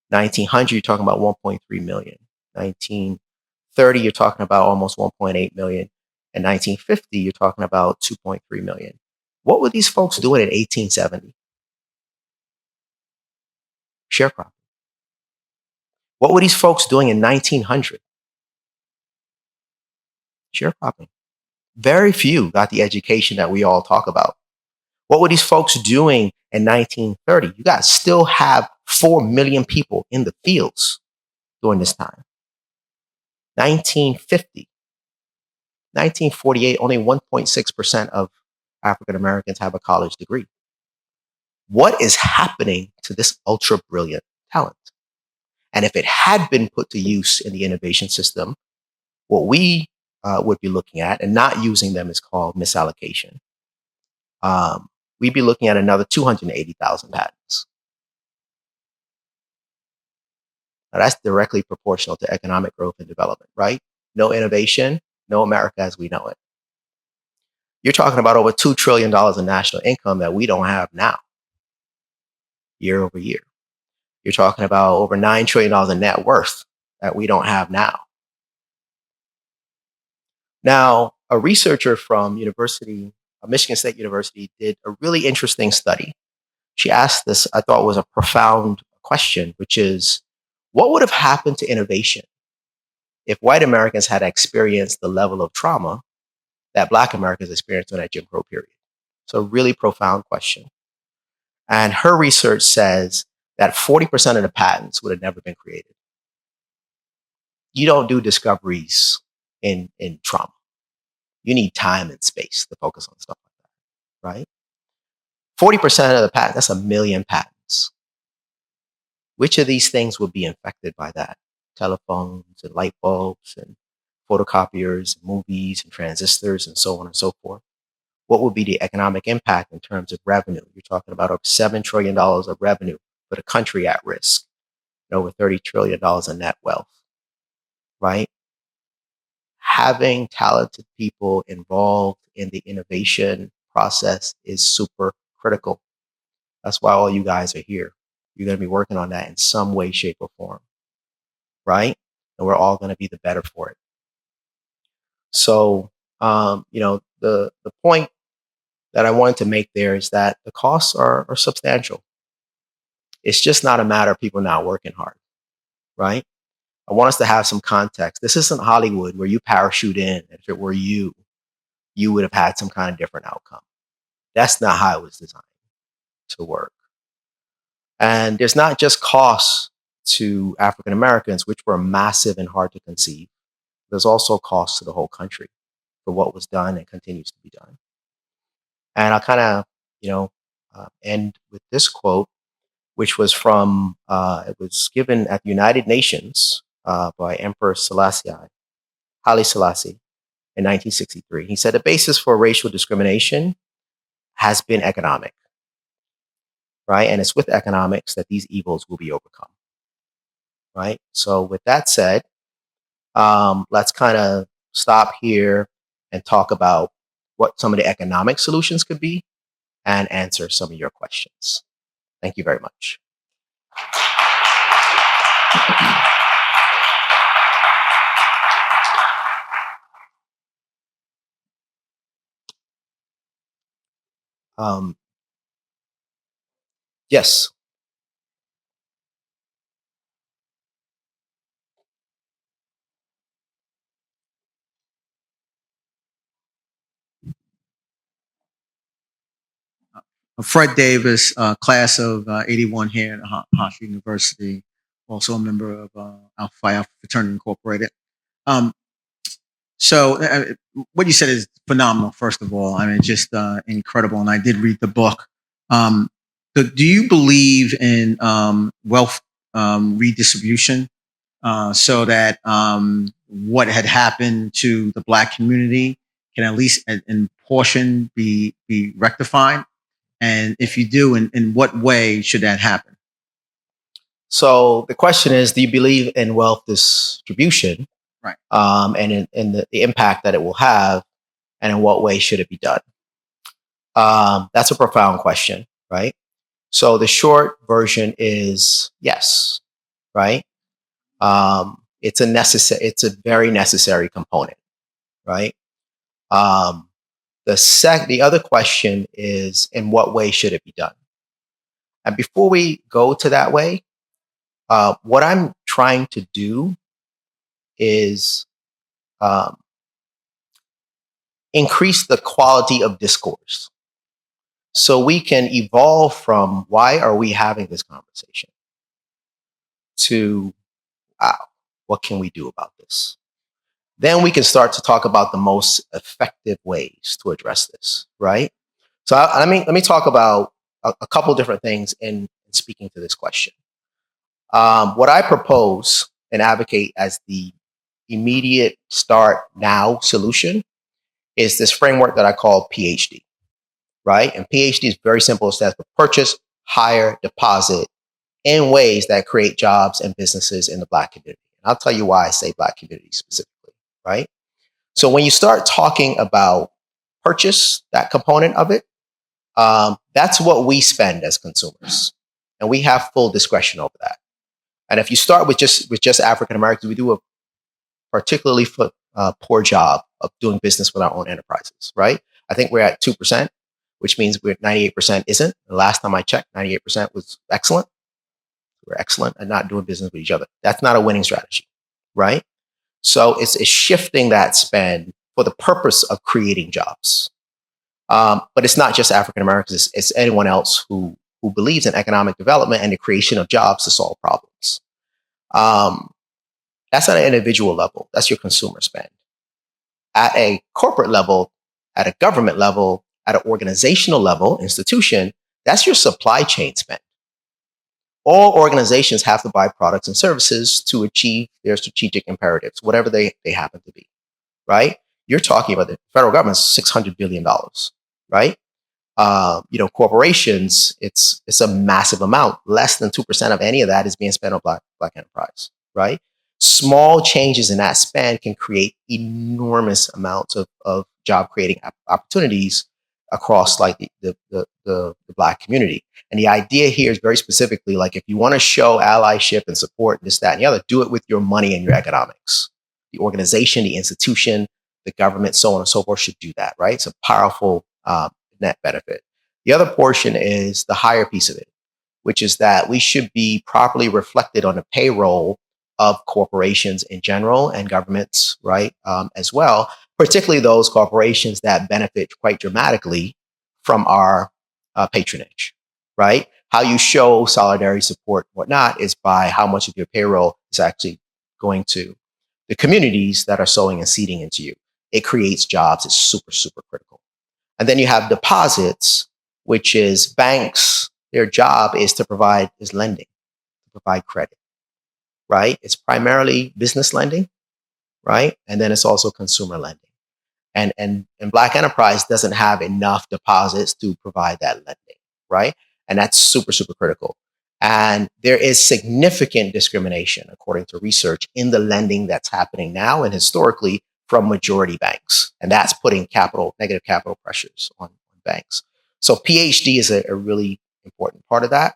1900, you're talking about 1.3 million. 1930, you're talking about almost 1.8 million. In 1950, you're talking about 2.3 million. What were these folks doing in 1870? Sharecropping. What were these folks doing in 1900? Sharecropping. Very few got the education that we all talk about. What were these folks doing in 1930? You guys still have 4 million people in the fields during this time. 1950, 1948, only 1.6% of African Americans have a college degree. What is happening to this ultra brilliant talent? And if it had been put to use in the innovation system, what we would be looking at, and not using them, is called misallocation. We'd be looking at another 280,000 patents. Now, that's directly proportional to economic growth and development, right? No innovation, no America as we know it. You're talking about over $2 trillion in national income that we don't have now, year over year. You're talking about over $9 trillion in net worth that we don't have now. Now, a researcher from Michigan State University, did a really interesting study. She asked this, I thought was a profound question, which is, what would have happened to innovation if white Americans had experienced the level of trauma that Black Americans experienced during that Jim Crow period? It's a really profound question. And her research says that 40% of the patents would have never been created. You don't do discoveries in trauma. You need time and space to focus on stuff like that, right? 40% of the patents, that's 1 million patents. Which of these things would be infected by that? Telephones and light bulbs and photocopiers, and movies and transistors and so on and so forth. What would be the economic impact in terms of revenue? You're talking about over $7 trillion of revenue for the country at risk, and over $30 trillion in net wealth, right? Having talented people involved in the innovation process is super critical. That's why all you guys are here. You're going to be working on that in some way, shape, or form, right? And we're all going to be the better for it. So, the point that I wanted to make there is that the costs are substantial. It's just not a matter of people not working hard, right? I want us to have some context. This isn't Hollywood where you parachute in. If it were you would have had some kind of different outcome. That's not how it was designed to work. And there's not just costs to African Americans, which were massive and hard to conceive. There's also costs to the whole country for what was done and continues to be done. And I'll kind of, end with this quote, which was from, it was given at the United Nations by Emperor Haile Selassie in 1963. He said the basis for racial discrimination has been economic, right? And it's with economics that these evils will be overcome, right? So with that said, let's kind of stop here and talk about what some of the economic solutions could be and answer some of your questions. Thank you very much. Yes. Fred Davis, class of 81 here at Hofstra University, also a member of Alpha Phi Alpha Fraternity Incorporated. So what you said is phenomenal, first of all. I mean, just incredible. And I did read the book. Do you believe in wealth redistribution so that what had happened to the Black community can at least in portion be rectified? And if you do, in what way should that happen? So the question is, do you believe in wealth distribution? Right. And in the impact that it will have, and in what way should it be done? That's a profound question, right? So the short version is yes, right? It's a very necessary component, right? The other question is, in what way should it be done? And before we go to that way, what I'm trying to do is increase the quality of discourse so we can evolve from why are we having this conversation to what can we do about this? Then we can start to talk about the most effective ways to address this, right? So let me talk about a couple different things in speaking to this question. What I propose and advocate as the immediate start now solution is this framework that I call PhD, right? And PhD is very simple. It stands for purchase, hire, deposit in ways that create jobs and businesses in the Black community. And I'll tell you why I say Black community specifically, right? So when you start talking about purchase, that component of it, that's what we spend as consumers. And we have full discretion over that. And if you start with just African Americans, we do a particularly poor job of doing business with our own enterprises, right? I think we're at 2%, which means we're 98% isn't. The last time I checked, 98% was excellent. We're excellent at not doing business with each other. That's not a winning strategy, right? So it's shifting that spend for the purpose of creating jobs. But it's not just African Americans, it's anyone else who believes in economic development and the creation of jobs to solve problems. That's at an individual level. That's your consumer spend. At a corporate level, at a government level, at an organizational level, institution, that's your supply chain spend. All organizations have to buy products and services to achieve their strategic imperatives, whatever they happen to be, right? You're talking about the federal government's $600 billion, right? Corporations, it's a massive amount. Less than 2% of any of that is being spent on Black enterprise, right? Small changes in that spend can create enormous amounts of job creating opportunities across like the Black community. And the idea here is very specifically like, if you want to show allyship and support this, that, and the other, do it with your money and your economics. The organization, the institution, the government, so on and so forth should do that, right? It's a powerful net benefit. The other portion is the higher piece of it, which is that we should be properly reflected on the payroll of corporations in general and governments, right, as well, particularly those corporations that benefit quite dramatically from our patronage, right? How you show solidarity, support, whatnot, is by how much of your payroll is actually going to the communities that are sowing and seeding into you. It creates jobs. It's super, super critical. And then you have deposits, which is banks. Their job is lending, to provide credit. right? It's primarily business lending, right? And then it's also consumer lending. And Black enterprise doesn't have enough deposits to provide that lending, right? And that's super, super critical. And there is significant discrimination, according to research, in the lending that's happening now and historically from majority banks. And that's putting negative capital pressures on banks. So PhD is a really important part of that.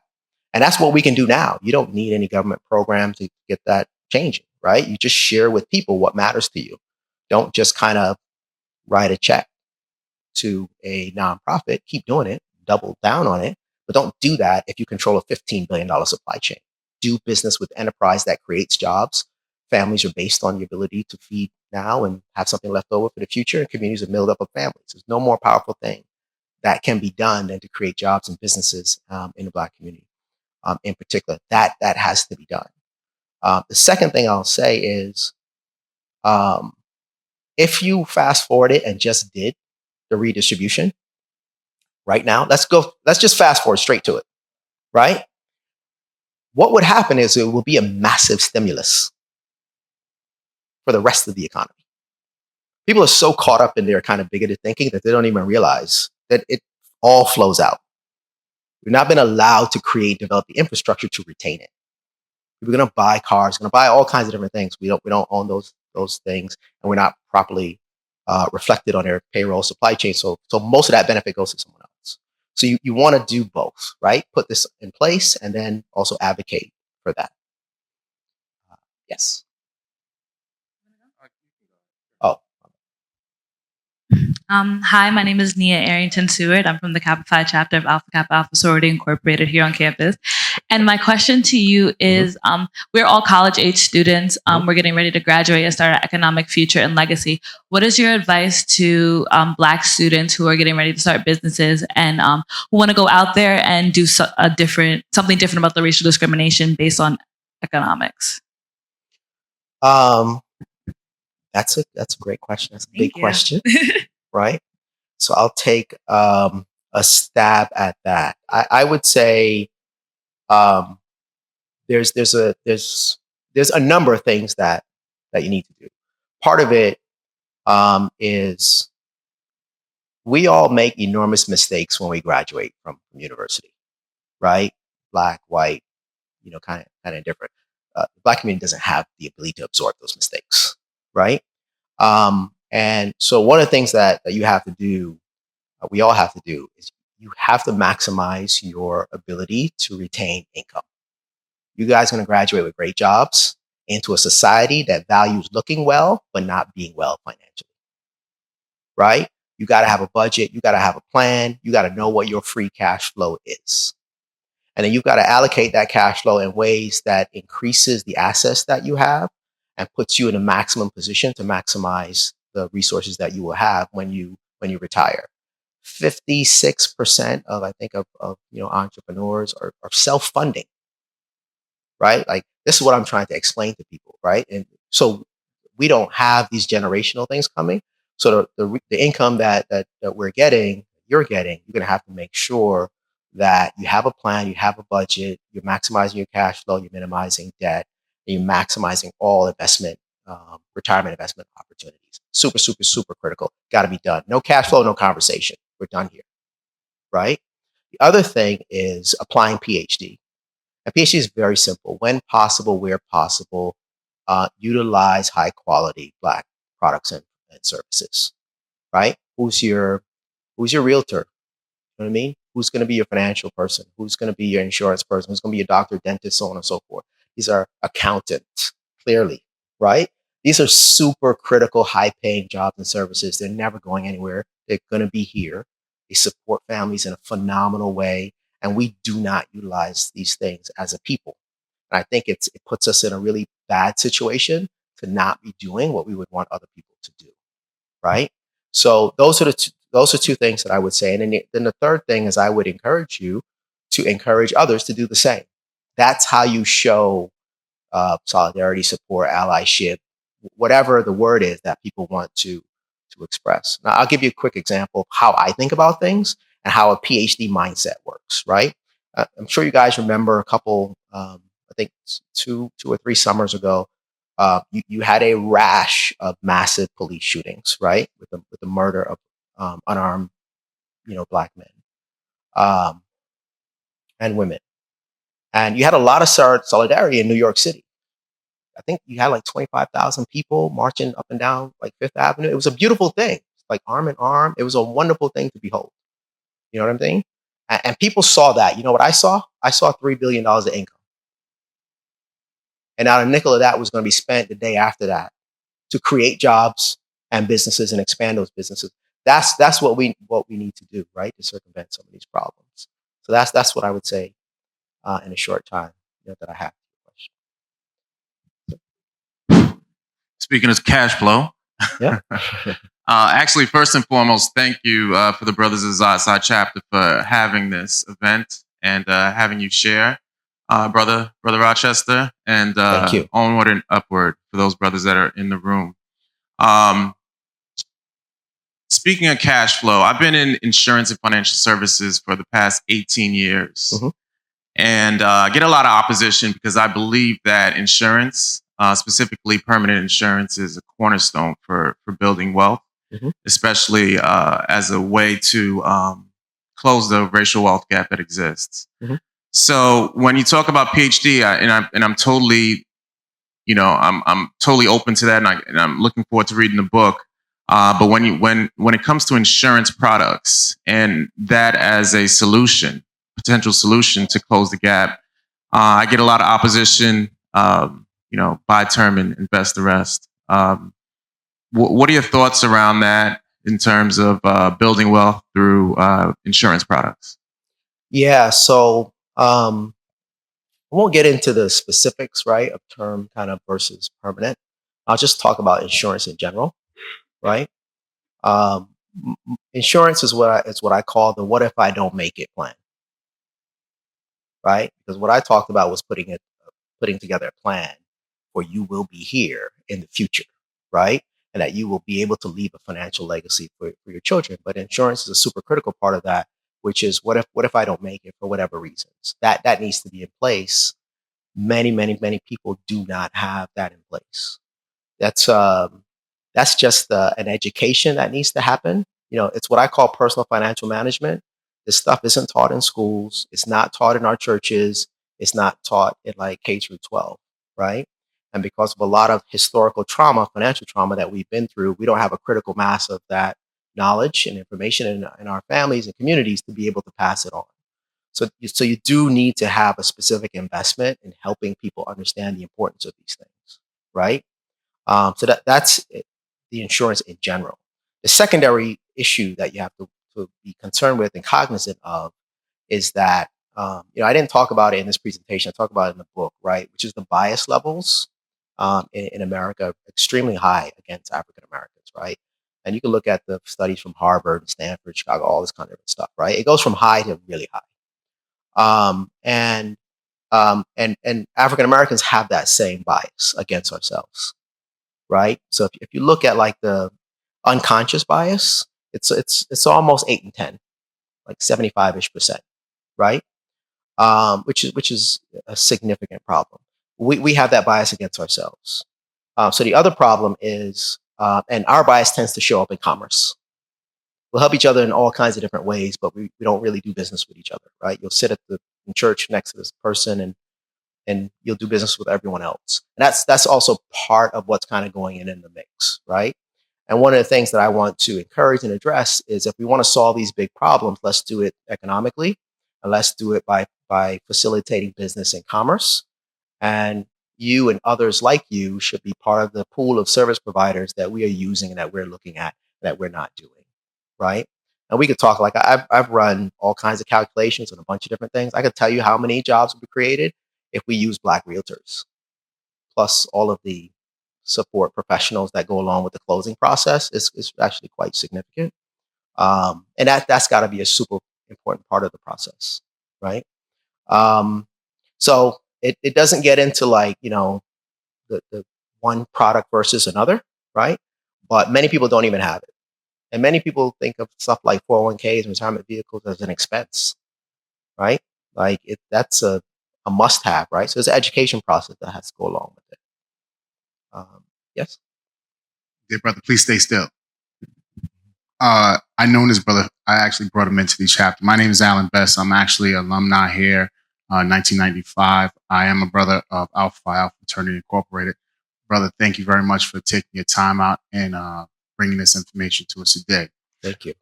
And that's what we can do now. You don't need any government program to get that changing, right? You just share with people what matters to you. Don't just kind of write a check to a nonprofit, keep doing it, double down on it, but don't do that if you control a $15 billion supply chain. Do business with enterprise that creates jobs. Families are based on the ability to feed now and have something left over for the future, and communities are milled up of families. There's no more powerful thing that can be done than to create jobs and businesses in the Black community in particular. That has to be done. The second thing I'll say is, if you fast forward it and just did the redistribution right now, let's just fast forward straight to it, right? What would happen is it will be a massive stimulus for the rest of the economy. People are so caught up in their kind of bigoted thinking that they don't even realize that it all flows out. We've not been allowed to develop the infrastructure to retain it. We're going to buy cars, going to buy all kinds of different things. We don't own those things, and we're not properly reflected on their payroll supply chain. So most of that benefit goes to someone else. So you want to do both, right? Put this in place and then also advocate for that. Yes. Oh. Hi, my name is Nia Arrington Seward. I'm from the Kappa Phi chapter of Alpha Kappa Alpha Sorority Incorporated here on campus. And my question to you is, we're all college-age students. We're getting ready to graduate and start our economic future and legacy. What is your advice to Black students who are getting ready to start businesses and who want to go out there and do something different about the racial discrimination based on economics? That's a great question. That's a big question, right? So I'll take a stab at that. I would say there's a number of things that you need to do. Part of it is we all make enormous mistakes when we graduate from university, right? Black, white, kind of different. The Black community doesn't have the ability to absorb those mistakes, right? And so one of the things that you have to do, we all have to do, is you have to maximize your ability to retain income. You guys are going to graduate with great jobs into a society that values looking well, but not being well financially, right? You got to have a budget. You got to have a plan. You got to know what your free cash flow is. And then you've got to allocate that cash flow in ways that increases the assets that you have and puts you in a maximum position to maximize the resources that you will have when you retire. 56% of entrepreneurs are self-funding, right? Like, this is what I'm trying to explain to people, right? And so we don't have these generational things coming. So the income that you're getting, you're going to have to make sure that you have a plan, you have a budget, you're maximizing your cash flow, you're minimizing debt, and you're maximizing all investment, retirement investment opportunities. Super, super, super critical. Got to be done. No cash flow, no conversation. We're done here, right? The other thing is applying PhD. And PhD is very simple. When possible, where possible, utilize high quality Black products and services, right? Who's your realtor? You know what I mean? Who's going to be your financial person? Who's going to be your insurance person? Who's going to be your doctor, dentist, so on and so forth? These are accountants, clearly, right? These are super critical, high paying jobs and services. They're never going anywhere. They're going to be here. They support families in a phenomenal way. And we do not utilize these things as a people. And I think it puts us in a really bad situation to not be doing what we would want other people to do, right? So those are two things that I would say. And then the third thing is I would encourage you to encourage others to do the same. That's how you show solidarity, support, allyship, whatever the word is that people want to express. Now, I'll give you a quick example of how I think about things and how a PhD mindset works, right? I'm sure you guys remember a I think two or three summers ago, you had a rash of massive police shootings, right, with the murder of unarmed, Black men um, and women, and you had a lot of solidarity in New York City. I think you had like 25,000 people marching up and down like Fifth Avenue. It was a beautiful thing, like arm in arm. It was a wonderful thing to behold. You know what I'm saying? And people saw that. You know what I saw? I saw $3 billion of income. And not a nickel of that was going to be spent the day after that to create jobs and businesses and expand those businesses. That's what we need to do, right, to circumvent some of these problems. So that's what I would say in a short time that I have. Speaking of cash flow, Yeah. actually, first and foremost, thank you for the Brothers of Zion chapter for having this event and having you share, brother Rochester, and Thank you. onward and upward for those brothers that are in the room. Um, Speaking of cash flow, I've been in insurance and financial services for the past 18 years. Mhm. And I get a lot of opposition because I believe that insurance, specifically permanent insurance, is a cornerstone for building wealth, Mhm. especially as a way to close the racial wealth gap that exists. Mhm. So when you talk about PhD, I'm totally, I'm totally open to that, and I'm looking forward to reading the book. But when it comes to insurance products and that as a solution, potential solution to close the gap, I get a lot of opposition. Buy term and invest the rest. What are your thoughts around that in terms of building wealth through insurance products? Yeah. So I won't get into the specifics, right, of term kind of versus permanent. I'll just talk about insurance in general, right? Insurance is what I call the "what if I don't make it" plan, right? Because what I talked about was putting together a plan where you will be here in the future, right? And that you will be able to leave a financial legacy for your children. But insurance is a super critical part of that, which is what if I don't make it for whatever reasons? That needs to be in place. Many people do not have that in place. That's just an education that needs to happen. It's what I call personal financial management. This stuff isn't taught in schools. It's not taught in our churches. It's not taught in like K through 12, right? And because of a lot of historical trauma, financial trauma that we've been through, we don't have a critical mass of that knowledge and information in our families and communities to be able to pass it on. So you do need to have a specific investment in helping people understand the importance of these things, right? So that's the insurance in general. The secondary issue that you have to be concerned with and cognizant of is that I didn't talk about it in this presentation. I talk about it in the book, right? Which is the bias levels in America extremely high against African Americans, right? And you can look at the studies from Harvard, Stanford, Chicago, all this kind of stuff, right? It goes from high to really high. And African Americans have that same bias against ourselves, right? So if you look at like the unconscious bias, it's almost 8 and 10, like 75-ish%, right? Which is a significant problem. We have that bias against ourselves. So the other problem is, and our bias tends to show up in commerce. We'll help each other in all kinds of different ways, but we don't really do business with each other, right? You'll sit in church next to this person and you'll do business with everyone else. And that's also part of what's kind of going in the mix, right? And one of the things that I want to encourage and address is if we want to solve these big problems, let's do it economically, and let's do it by facilitating business and commerce. And you and others like you should be part of the pool of service providers that we are using and that we're looking at that we're not doing, right? And we could talk like I've run all kinds of calculations on a bunch of different things. I could tell you how many jobs would be created if we use Black realtors, plus all of the support professionals that go along with the closing process is actually quite significant. And that's got to be a super important part of the process, right? So it doesn't get into like, the one product versus another, right? But many people don't even have it. And many people think of stuff like 401ks and retirement vehicles as an expense, right? Like that's a a must-have, right? So there's an education process that has to go along with it. Yes. Dear brother, please stay still. I know this brother. I actually brought him into the chapter. My name is Alan Best. I'm actually an alumni here, 1995. I am a brother of Alpha Phi Alpha Fraternity Incorporated. Brother, thank you very much for taking your time out and bringing this information to us today. Thank you.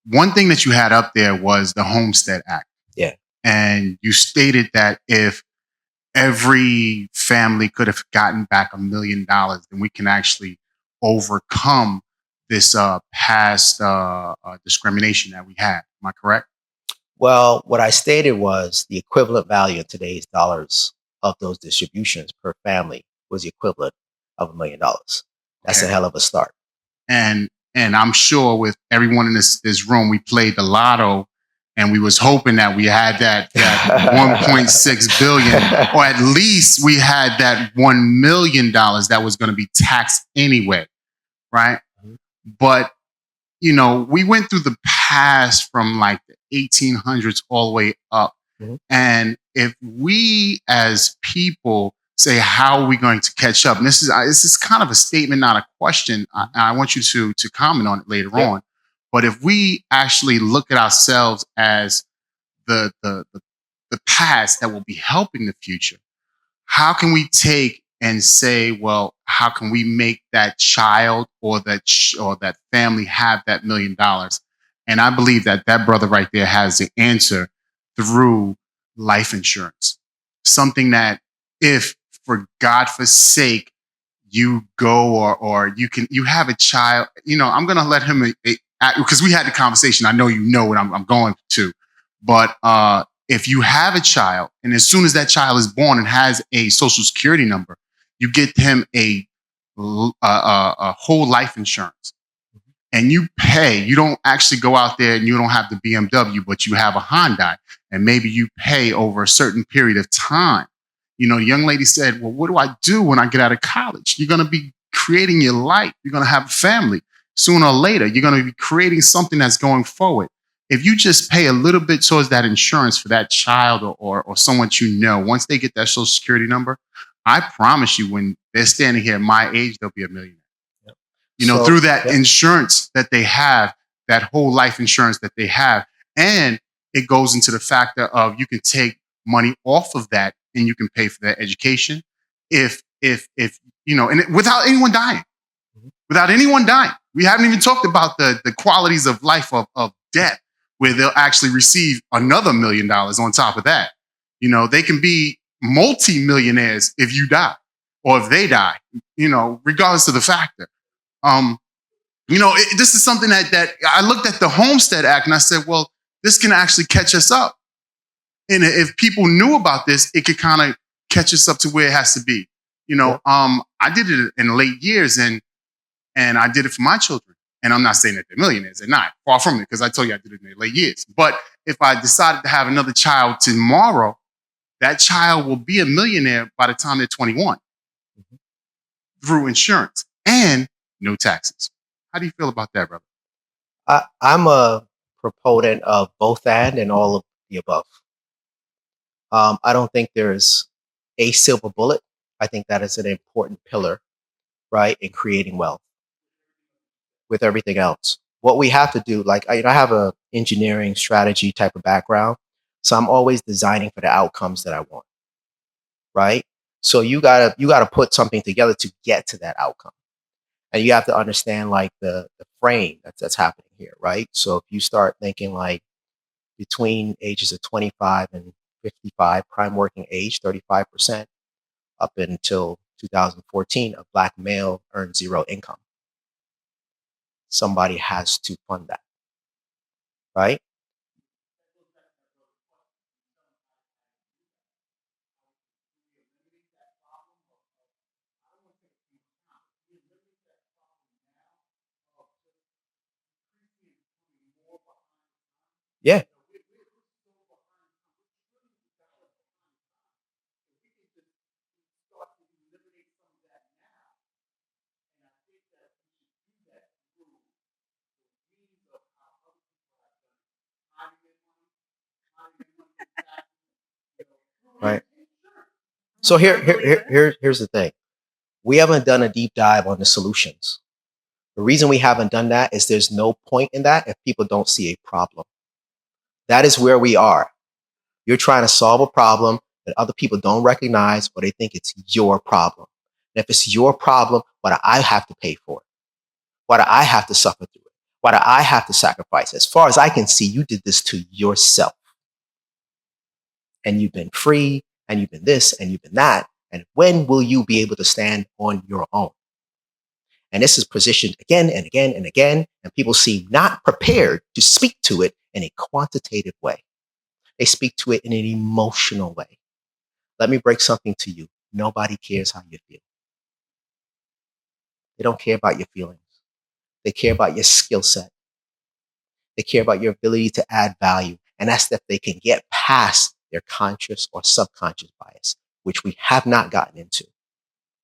One thing that you had up there was the Homestead Act. Yeah. And you stated that if every family could have gotten back $1 million, then we can actually overcome this past discrimination that we had. Am I correct? Well, what I stated was the equivalent value in today's dollars of those distributions per family was the equivalent of $1 million. That's a hell of a start. And I'm sure with everyone in this room, we played the lotto and we was hoping that we had that 1.6 billion, or at least we had that $1 million that was going to be taxed anyway, right? Mhm. But, you know, we went through the past from like the 1800s all the way up. Mhm. And if we as people say, how are we going to catch up? And this is kind of a statement, not a question. I want you to comment on it later on. But if we actually look at ourselves as the past that will be helping the future, how can we take and say, well, how can we make that child or that family have that $1 million? And I believe that brother right there has the answer through life insurance. Something that if, for God forsake, you go or you have a child, you know, I'm going to let him, because we had the conversation. I know you know what I'm going to, but if you have a child and as soon as that child is born and has a social security number, you get him a whole life insurance. And you pay, you don't actually go out there and you don't have the BMW, but you have a Hyundai, and maybe you pay over a certain period of time. You know, the young lady said, well, what do I do when I get out of college? You're going to be creating your life. You're going to have a family. Sooner or later, you're going to be creating something that's going forward. If you just pay a little bit towards that insurance for that child or someone you know, once they get that social security number, I promise you, when they're standing here at my age, they'll be a millionaire. You know, through that insurance that they have, that whole life insurance that they have. And it goes into the factor of you can take money off of that and you can pay for their education if you know, and without anyone dying. Without anyone dying. We haven't even talked about the qualities of life of death, where they'll actually receive another $1 million on top of that. You know, they can be multi-millionaires if you die or if they die, you know, regardless of the factor. You know, this is something that I looked at the Homestead Act and I said, well, this can actually catch us up. And if people knew about this, it could kind of catch us up to where it has to be. You know, I did it in the late years and I did it for my children. And I'm not saying that they're millionaires. They're not. Far from it, because I told you I did it in the late years. But if I decided to have another child tomorrow, that child will be a millionaire by the time they're 21 through insurance and no taxes. How do you feel about that, brother? I'm a proponent of both and all of the above. I don't think there's a silver bullet. I think that is an important pillar, right, in creating wealth with everything else. What we have to do, like I have a engineering strategy type of background, so I'm always designing for the outcomes that I want, right? So you gotta put something together to get to that outcome. And you have to understand like the frame that's happening here, right? So if you start thinking like between ages of 25 and 55, prime working age, 35%, up until 2014, a Black male earned zero income. Somebody has to fund that, right? Yeah. Right. So here's the thing. We haven't done a deep dive on the solutions. The reason we haven't done that is there's no point in that if people don't see a problem. That is where we are. You're trying to solve a problem that other people don't recognize, or they think it's your problem. And if it's your problem, why do I have to pay for it? Why do I have to suffer through it? Why do I have to sacrifice? As far as I can see, you did this to yourself. And you've been free, and you've been this, and you've been that. And when will you be able to stand on your own? And this is positioned again and again and again, and people seem not prepared to speak to it in a quantitative way. They speak to it in an emotional way. Let me break something to you. Nobody cares how you feel. They don't care about your feelings. They care about your skill set. They care about your ability to add value. And that's that they can get past their conscious or subconscious bias, which we have not gotten into,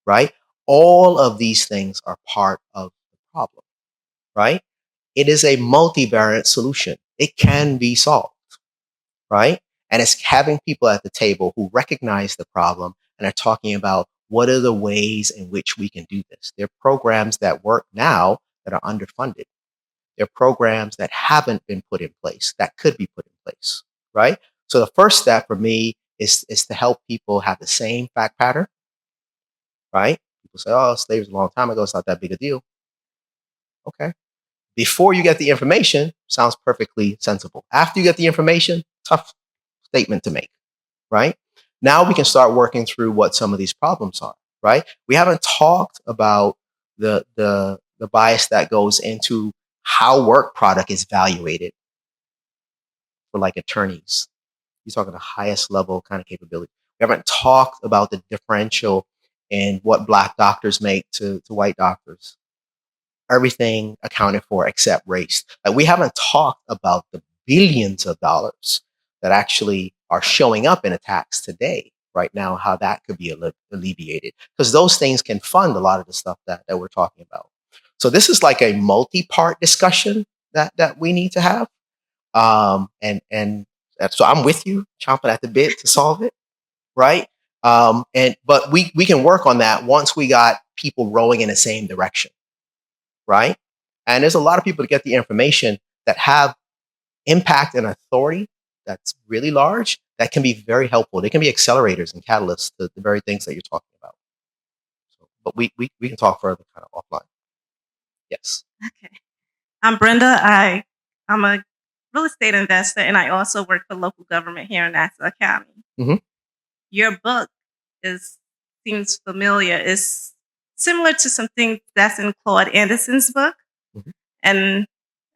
right? All of these things are part of the problem, right? It is a multivariate solution. It can be solved, right? And it's having people at the table who recognize the problem and are talking about what are the ways in which we can do this. There are programs that work now that are underfunded. There are programs that haven't been put in place that could be put in place, right? So the first step for me is to help people have the same fact pattern, right? People say, oh, slavery was a long time ago. It's not that big a deal. Okay. Before you get the information, sounds perfectly sensible. After you get the information, tough statement to make, right? Now we can start working through what some of these problems are, right? We haven't talked about the bias that goes into how work product is evaluated for like attorneys. You're talking the highest level kind of capability. We haven't talked about the differential in what Black doctors make to white doctors. Everything accounted for except race. Like, we haven't talked about the billions of dollars that actually are showing up in attacks today, right now, how that could be alleviated. Because those things can fund a lot of the stuff that we're talking about. So this is like a multi-part discussion that we need to have. And so I'm with you, chomping at the bit to solve it, right? But we can work on that once we got people rowing in the same direction, right? And there's a lot of people to get the information that have impact and authority that's really large that can be very helpful. They can be accelerators and catalysts to the very things that you're talking about. So, but we can talk further kind of offline. Yes. Okay. I'm Brenda. I'm a real estate investor, and I also work for local government here in Nassau County. Mhm. Your book seems familiar. It's similar to some things that's in Claude Anderson's book. Mhm. And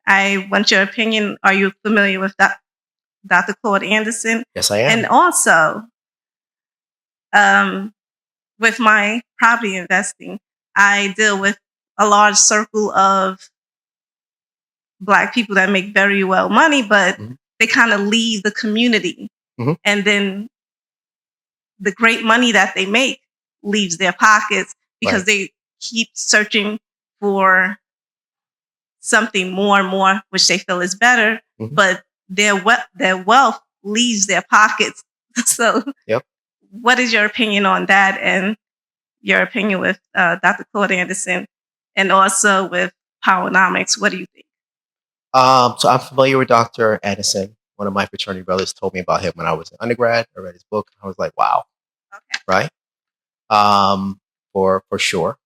I want your opinion. Are you familiar with Dr. Claude Anderson? Yes, I am. And also, with my property investing, I deal with a large circle of Black people that make very well money, but Mhm. they kind of leave the community. Mhm. And then the great money that they make leaves their pockets because Right. they keep searching for something more and more, which they feel is better, Mhm. but their wealth leaves their pockets. So, Yep. what is your opinion on that, and your opinion with Dr. Claude Anderson, and also with Powernomics? What do you think? So I'm familiar with Dr. Anderson. One of my fraternity brothers told me about him when I was an undergrad. I read his book. I was like, wow, Okay. right? For sure.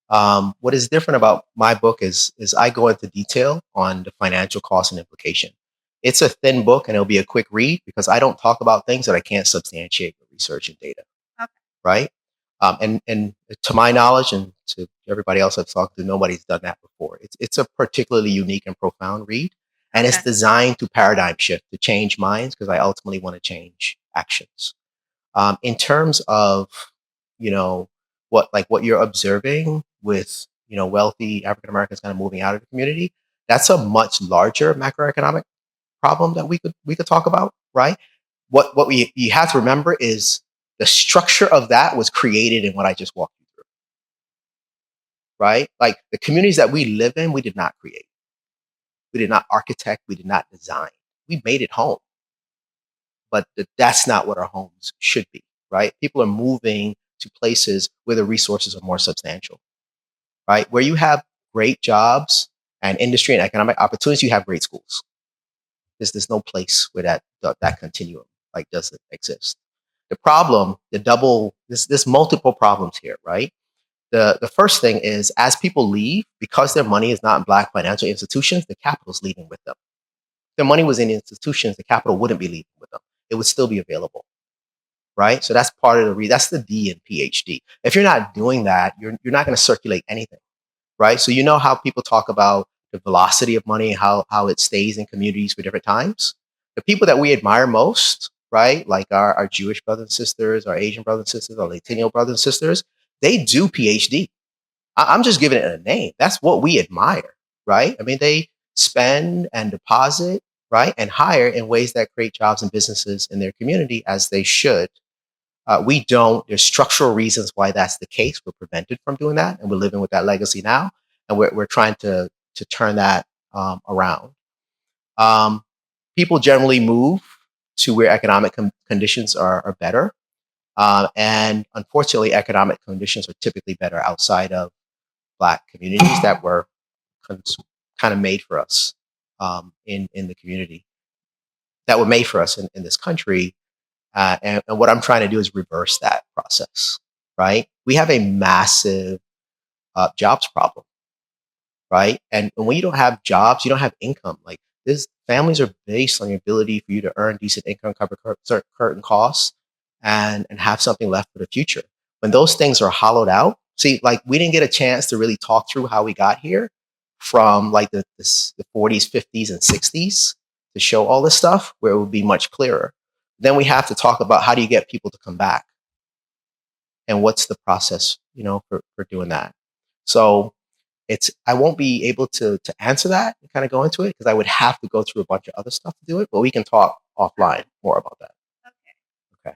What is different about my book is I go into detail on the financial cost and implication. It's a thin book, and it'll be a quick read because I don't talk about things that I can't substantiate with research and data, Okay. right? And to my knowledge, and to everybody else I've talked to, nobody's done that before. It's a particularly unique and profound read, and it's Okay. designed to paradigm shift, to change minds, because I ultimately want to change actions. In terms of, you know, what you're observing with, wealthy African Americans kind of moving out of the community, that's a much larger macroeconomic problem that we could talk about, right? What you have to remember is the structure of that was created in what I just walked you through, right? Like, the communities that we live in, we did not create, we did not architect, we did not design, we made it home. but that's not what our homes should be, right? People are moving to places where the resources are more substantial, right? Where you have great jobs and industry and economic opportunities, you have great schools. There's no place where that continuum like doesn't exist. The problem, there's multiple problems here, right? The first thing is as people leave, because their money is not in Black financial institutions, the capital is leaving with them. If their money was in institutions, the capital wouldn't be leaving with them. It would still be available, right? So that's part of that's the D in PhD. If you're not doing that, you're not going to circulate anything, right? So you know how people talk about the velocity of money, how it stays in communities for different times. The people that we admire most, right, like our Jewish brothers and sisters, our Asian brothers and sisters, our Latino brothers and sisters, they do PhD. I'm just giving it a name. That's what we admire, right? I mean, they spend and deposit, right, and hire in ways that create jobs and businesses in their community as they should. We don't. There's structural reasons why that's the case. We're prevented from doing that, and we're living with that legacy now, and we're trying to turn that around. People generally move to where economic conditions are better, and unfortunately, economic conditions are typically better outside of Black communities that were kind of made for us in the community, that were made for us in this country. And what I'm trying to do is reverse that process, right? We have a massive jobs problem, right? And when you don't have jobs, you don't have income. Like families are based on the ability for you to earn decent income, cover certain costs, and have something left for the future. When those things are hollowed out, see, like we didn't get a chance to really talk through how we got here from like the 40s, 50s, and 60s to show all this stuff where it would be much clearer. Then we have to talk about how do you get people to come back and what's the process, for doing that. So I won't be able to answer that and kind of go into it because I would have to go through a bunch of other stuff to do it, but we can talk offline more about that. Okay.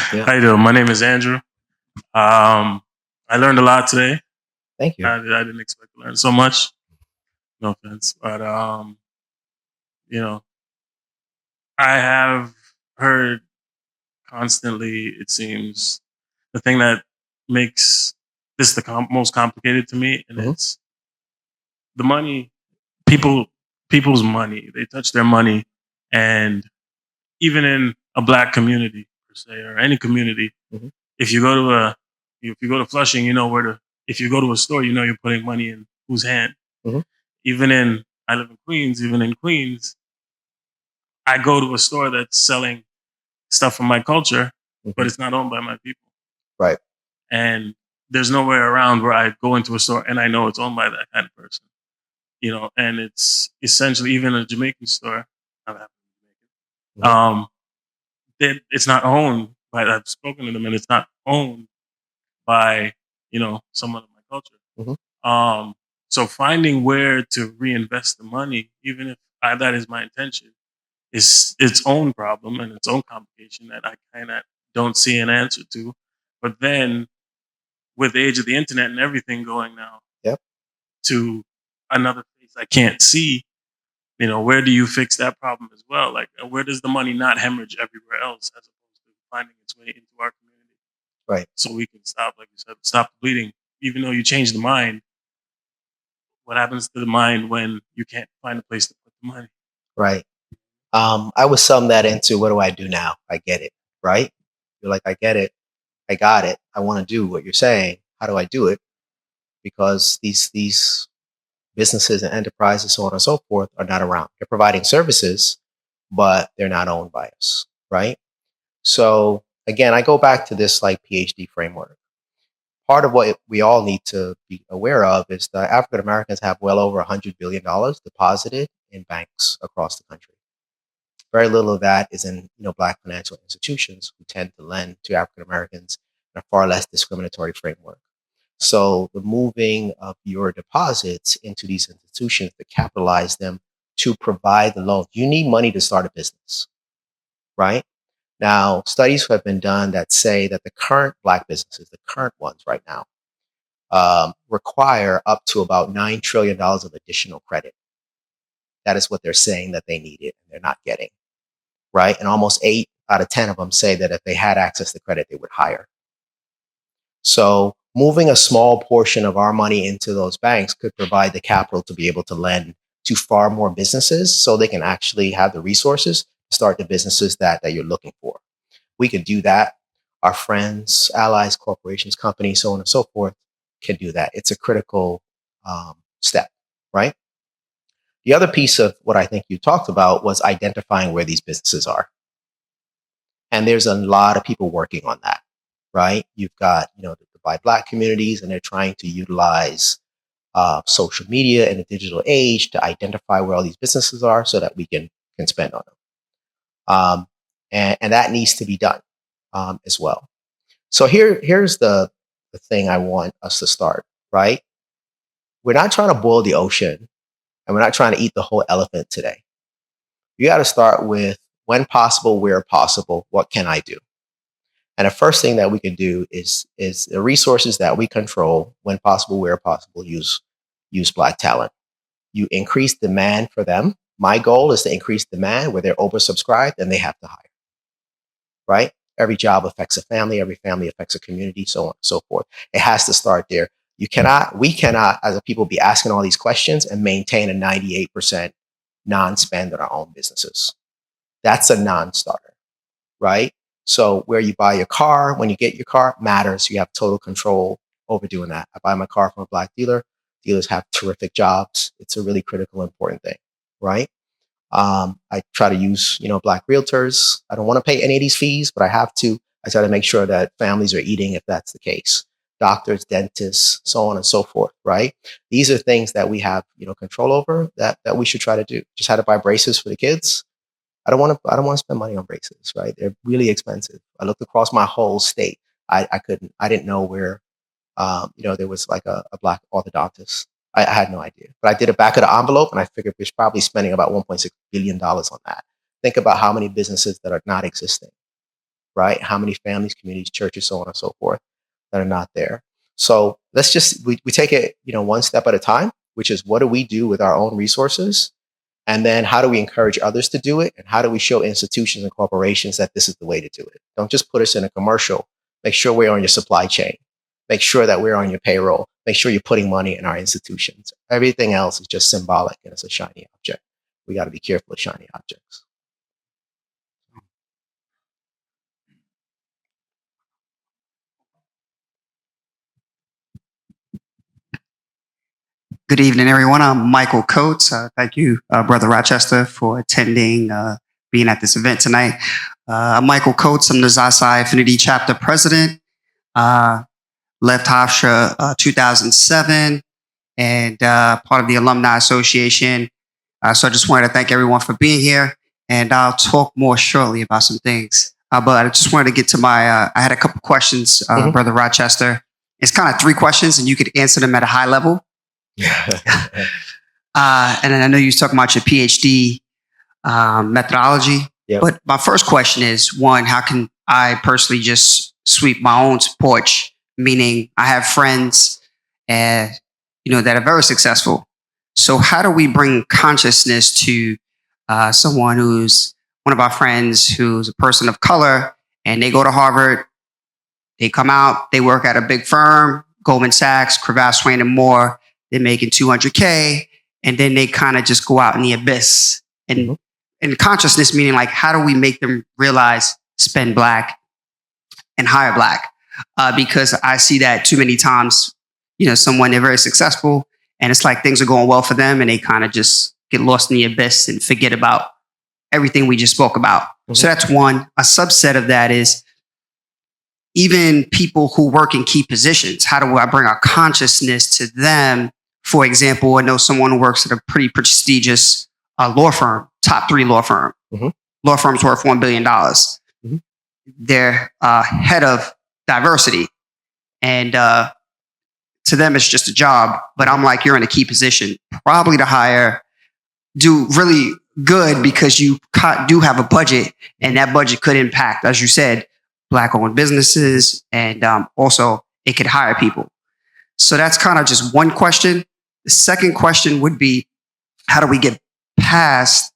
How you doing? My name is Andrew. I learned a lot today. Thank you. I didn't expect to learn so much. No offense, but I have heard constantly. It seems the thing that makes this the most complicated to me, and it's the money. People's money. They touch their money, and even in a Black community per se, or any community, if you go to Flushing, you know where to. If you go to a store, you know you're putting money in whose hand. I live in Queens. Even in Queens, I go to a store that's selling stuff from my culture, but it's not owned by my people. Right. And there's nowhere around where I go into a store and I know it's owned by that kind of person. And it's essentially even a Jamaican store. It's not owned by. I've spoken to them, and it's not owned by someone of my culture. So finding where to reinvest the money, even if that is my intention, is its own problem and its own complication that I kind of don't see an answer to. But then, with the age of the internet and everything going now to another place I can't see, where do you fix that problem as well? Like, where does the money not hemorrhage everywhere else as opposed to finding its way into our community? Right. So we can stop, like you said, stop the bleeding. Even though you change the mind, what happens to the mind when you can't find a place to put the money? Right. I would sum that into what do I do now? I get it. Right. You're like, I get it. I got it. I want to do what you're saying. How do I do it? Because these businesses and enterprises, so on and so forth, are not around. They're providing services, but they're not owned by us, right? So again, I go back to this like PhD framework. Part of what we all need to be aware of is that African Americans have well over $100 billion deposited in banks across the country. Very little of that is in Black financial institutions who tend to lend to African Americans in a far less discriminatory framework. So the moving of your deposits into these institutions to capitalize them to provide the loan. You need money to start a business, right? Now, studies have been done that say that the current Black businesses, the current ones right now, require up to about $9 trillion of additional credit. That is what they're saying that they needed and they're not getting, right? And almost 8 out of 10 of them say that if they had access to credit, they would hire. So moving a small portion of our money into those banks could provide the capital to be able to lend to far more businesses so they can actually have the resources to start the businesses that you're looking for. We can do that. Our friends, allies, corporations, companies, so on and so forth can do that. It's a critical step, right? The other piece of what I think you talked about was identifying where these businesses are. And there's a lot of people working on that, right? You've got, the Buy Black communities, and they're trying to utilize social media and the digital age to identify where all these businesses are so that we can spend on them. And that needs to be done as well. So here's the thing I want us to start, right? We're not trying to boil the ocean, and we're not trying to eat the whole elephant today. You got to start with, when possible, where possible, what can I do? And the first thing that we can do is the resources that we control, when possible, where possible, use Black talent. You increase demand for them. My goal is to increase demand where they're oversubscribed and they have to hire, right? Every job affects a family, every family affects a community, so on and so forth. It has to start there. We cannot, as a people, be asking all these questions and maintain a 98% non-spend on our own businesses. That's a non-starter, right? So where you buy your car, when you get your car, matters. You have total control over doing that. I buy my car from a Black dealer. Dealers have terrific jobs. It's a really critical, important thing, right? I try to use, Black realtors. I don't want to pay any of these fees, but I have to. I try to make sure that families are eating if that's the case. Doctors, dentists, so on and so forth, right? These are things that we have, control over that we should try to do. Just had to buy braces for the kids. I don't want to spend money on braces, right? They're really expensive. I looked across my whole state. I didn't know where, there was like a Black orthodontist. I had no idea, but I did a back of the envelope and I figured we're probably spending about $1.6 billion on that. Think about how many businesses that are not existing, right? How many families, communities, churches, so on and so forth that are not there. So let's just, we take it, one step at a time, which is, what do we do with our own resources? And then how do we encourage others to do it? And how do we show institutions and corporations that this is the way to do it? Don't just put us in a commercial. Make sure we're on your supply chain. Make sure that we're on your payroll. Make sure you're putting money in our institutions. Everything else is just symbolic and it's a shiny object. We got to be careful of shiny objects. Good evening, everyone. I'm Michael Coates. Thank you, Brother Rochester, for attending, being at this event tonight. I'm Michael Coates. I'm the Xi Affinity Chapter President. Left Hofstra 2007 and part of the Alumni Association. So I just wanted to thank everyone for being here, and I'll talk more shortly about some things. But I just wanted to get to I had a couple questions, Brother Rochester. It's kind of 3 questions, and you could answer them at a high level. And then I know you was talking about your PhD methodology. Yep. But my first question is, one, how can I personally just sweep my own porch? Meaning I have friends that are very successful. So how do we bring consciousness to someone who's one of our friends who's a person of color, and they go to Harvard, they come out, they work at a big firm, Goldman Sachs, Cravath, Swaine and Moore, they're making $200K, and then they kind of just go out in the abyss. And consciousness meaning, like, how do we make them realize, spend Black and hire Black? Because I see that too many times, someone, they're very successful and it's like things are going well for them and they kind of just get lost in the abyss and forget about everything we just spoke about. So that's one. A subset of that is even people who work in key positions. How do I bring our consciousness to them? For example, I know someone who works at a pretty prestigious law firm, top 3 law firm. Law firm's worth $1 billion. They're head of diversity. And to them, it's just a job. But I'm like, you're in a key position, probably to hire, do really good because you do have a budget, and that budget could impact, as you said, Black-owned businesses, and also it could hire people. So that's kind of just one question. The second question would be, how do we get past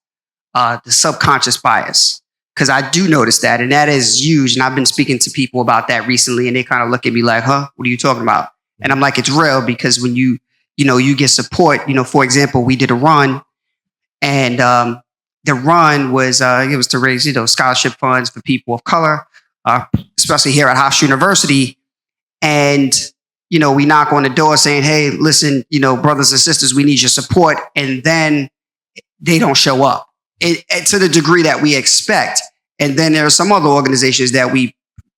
the subconscious bias? Because I do notice that, and that is huge. And I've been speaking to people about that recently, and they kind of look at me like, huh, what are you talking about? And I'm like, it's real, because when you get support, for example, we did a run, and the run was, it was to raise, scholarship funds for people of color, especially here at Hofstra University. And, we knock on the door saying, hey, listen, brothers and sisters, we need your support. And then they don't show up to the degree that we expect. And then there are some other organizations that we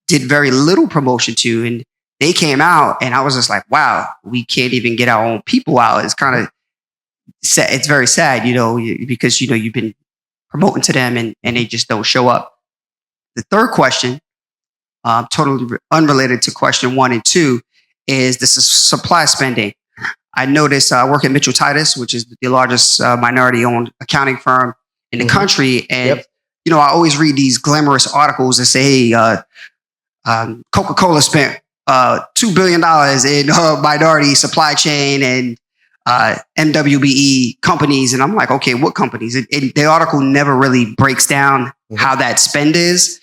did very little promotion to, and they came out, and I was just like, wow, we can't even get our own people out. It's kind of sad. It's very sad, because, you've been promoting to them, and they just don't show up. The third question, totally unrelated to question 1 and 2, is the supply spending. I noticed I work at Mitchell Titus, which is the largest minority-owned accounting firm in the country. And, I always read these glamorous articles that say, hey, Coca-Cola spent $2 billion in minority supply chain and MWBE companies. And I'm like, okay, what companies? The article never really breaks down how that spend is.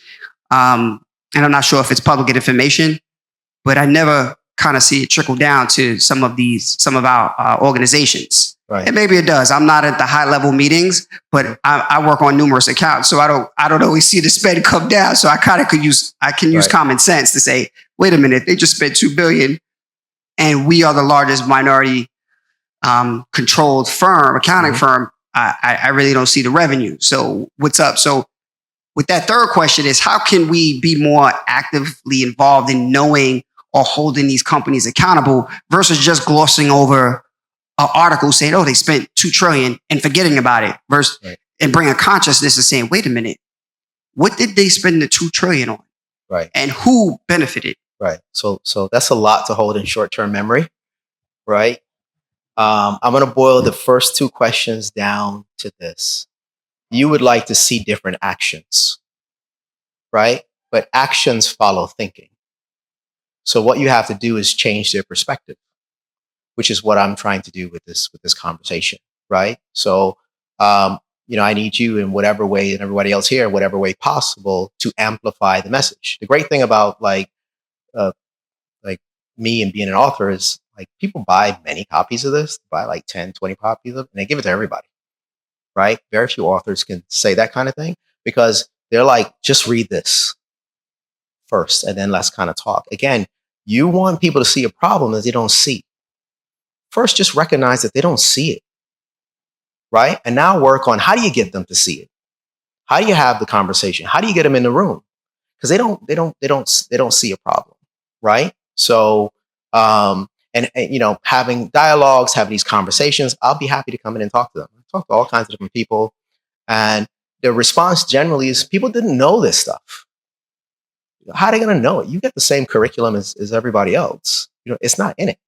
And I'm not sure if it's public information, but I never kind of see it trickle down to some of our organizations. Right. And maybe it does. I'm not at the high level meetings, but I work on numerous accounts, so I don't always see the spend come down. So I kind of can use common sense to say, wait a minute, they just spent $2 billion, and we are the largest minority controlled accounting firm. I really don't see the revenue. So what's up? So with that third question is, how can we be more actively involved in knowing or holding these companies accountable versus just glossing over an article saying, oh, they spent $2 trillion and forgetting about it, versus and bring a consciousness of saying, wait a minute, what did they spend the $2 trillion on? Right. And who benefited? Right. So that's a lot to hold in short-term memory, right? I'm going to boil the first 2 questions down to this. You would like to see different actions, right? But actions follow thinking. So what you have to do is change their perspective, which is what I'm trying to do with this conversation, right? So, I need you in whatever way, and everybody else here in whatever way possible, to amplify the message. The great thing about like me and being an author is, like, people buy many copies of this, buy like 10, 20 copies of it, and they give it to everybody, right? Very few authors can say that kind of thing, because they're like, just read this first, and then let's kind of talk. Again, you want people to see a problem that they don't see. First, just recognize that they don't see it, right? And now work on, how do you get them to see it? How do you have the conversation? How do you get them in the room? Because they don't see a problem, right? So, and having dialogues, having these conversations, I'll be happy to come in and talk to them. I talk to all kinds of different people, and the response generally is, people didn't know this stuff. How are they going to know it? You get the same curriculum as everybody else. It's not in it.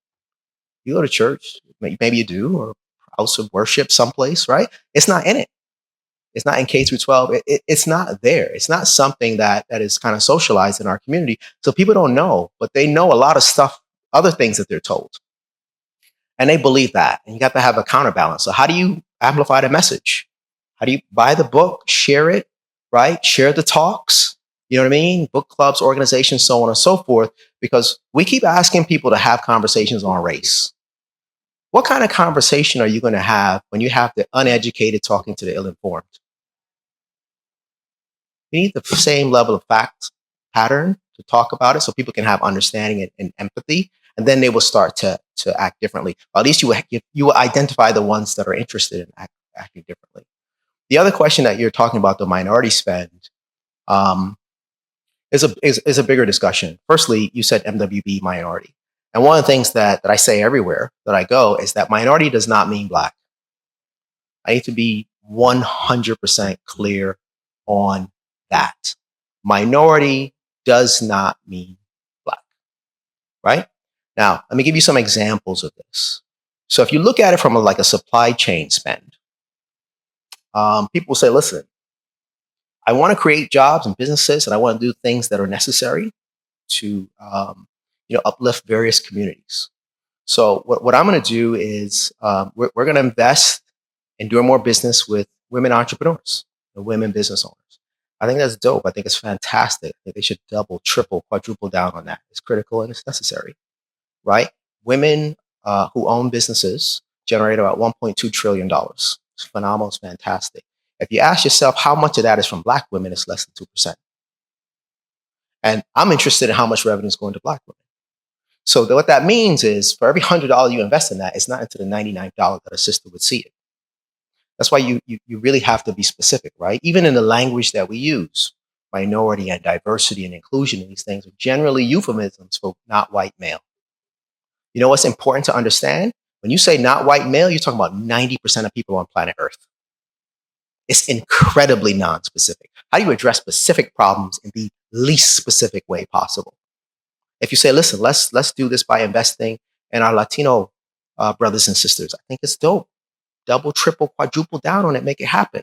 You go to church, maybe you do, or house of worship someplace, right? It's not in it. It's not in K through 12. It's not there. It's not something that is kind of socialized in our community. So people don't know, but they know a lot of stuff, other things that they're told. And they believe that. And you got to have a counterbalance. So how do you amplify the message? How do you buy the book, share it, right? Share the talks. You know what I mean? Book clubs, organizations, so on and so forth, because we keep asking people to have conversations on race. What kind of conversation are you going to have when you have the uneducated talking to the ill-informed? You need the same level of fact pattern to talk about it, so people can have understanding and empathy, and then they will start to act differently. Or at least you will identify the ones that are interested in acting differently. The other question that you're talking about, the minority spend, is a bigger discussion. Firstly, you said MWB minority. And one of the things that I say everywhere that I go is that minority does not mean Black. I need to be 100% clear on that. Minority does not mean Black, right? Now, let me give you some examples of this. So if you look at it from a supply chain spend, people will say, listen, I want to create jobs and businesses, and I want to do things that are necessary to uplift various communities. So what I'm going to do is we're going to invest in doing more business with women entrepreneurs and women business owners. I think that's dope. I think it's fantastic. I think they should double, triple, quadruple down on that. It's critical and it's necessary, right? Women who own businesses generate about $1.2 trillion. It's phenomenal. It's fantastic. If you ask yourself how much of that is from Black women, it's less than 2%. And I'm interested in how much revenue is going to Black women. So what that means is for every $100 you invest in that, it's not into the $99 that a sister would see it. That's why you really have to be specific, right? Even in the language that we use, minority and diversity and inclusion and these things are generally euphemisms for not white male. You know what's important to understand? When you say not white male, you're talking about 90% of people on planet Earth. It's incredibly non-specific. How do you address specific problems in the least specific way possible? If you say, listen, let's do this by investing in our Latino brothers and sisters, I think it's dope. Double, triple, quadruple down on it, make it happen.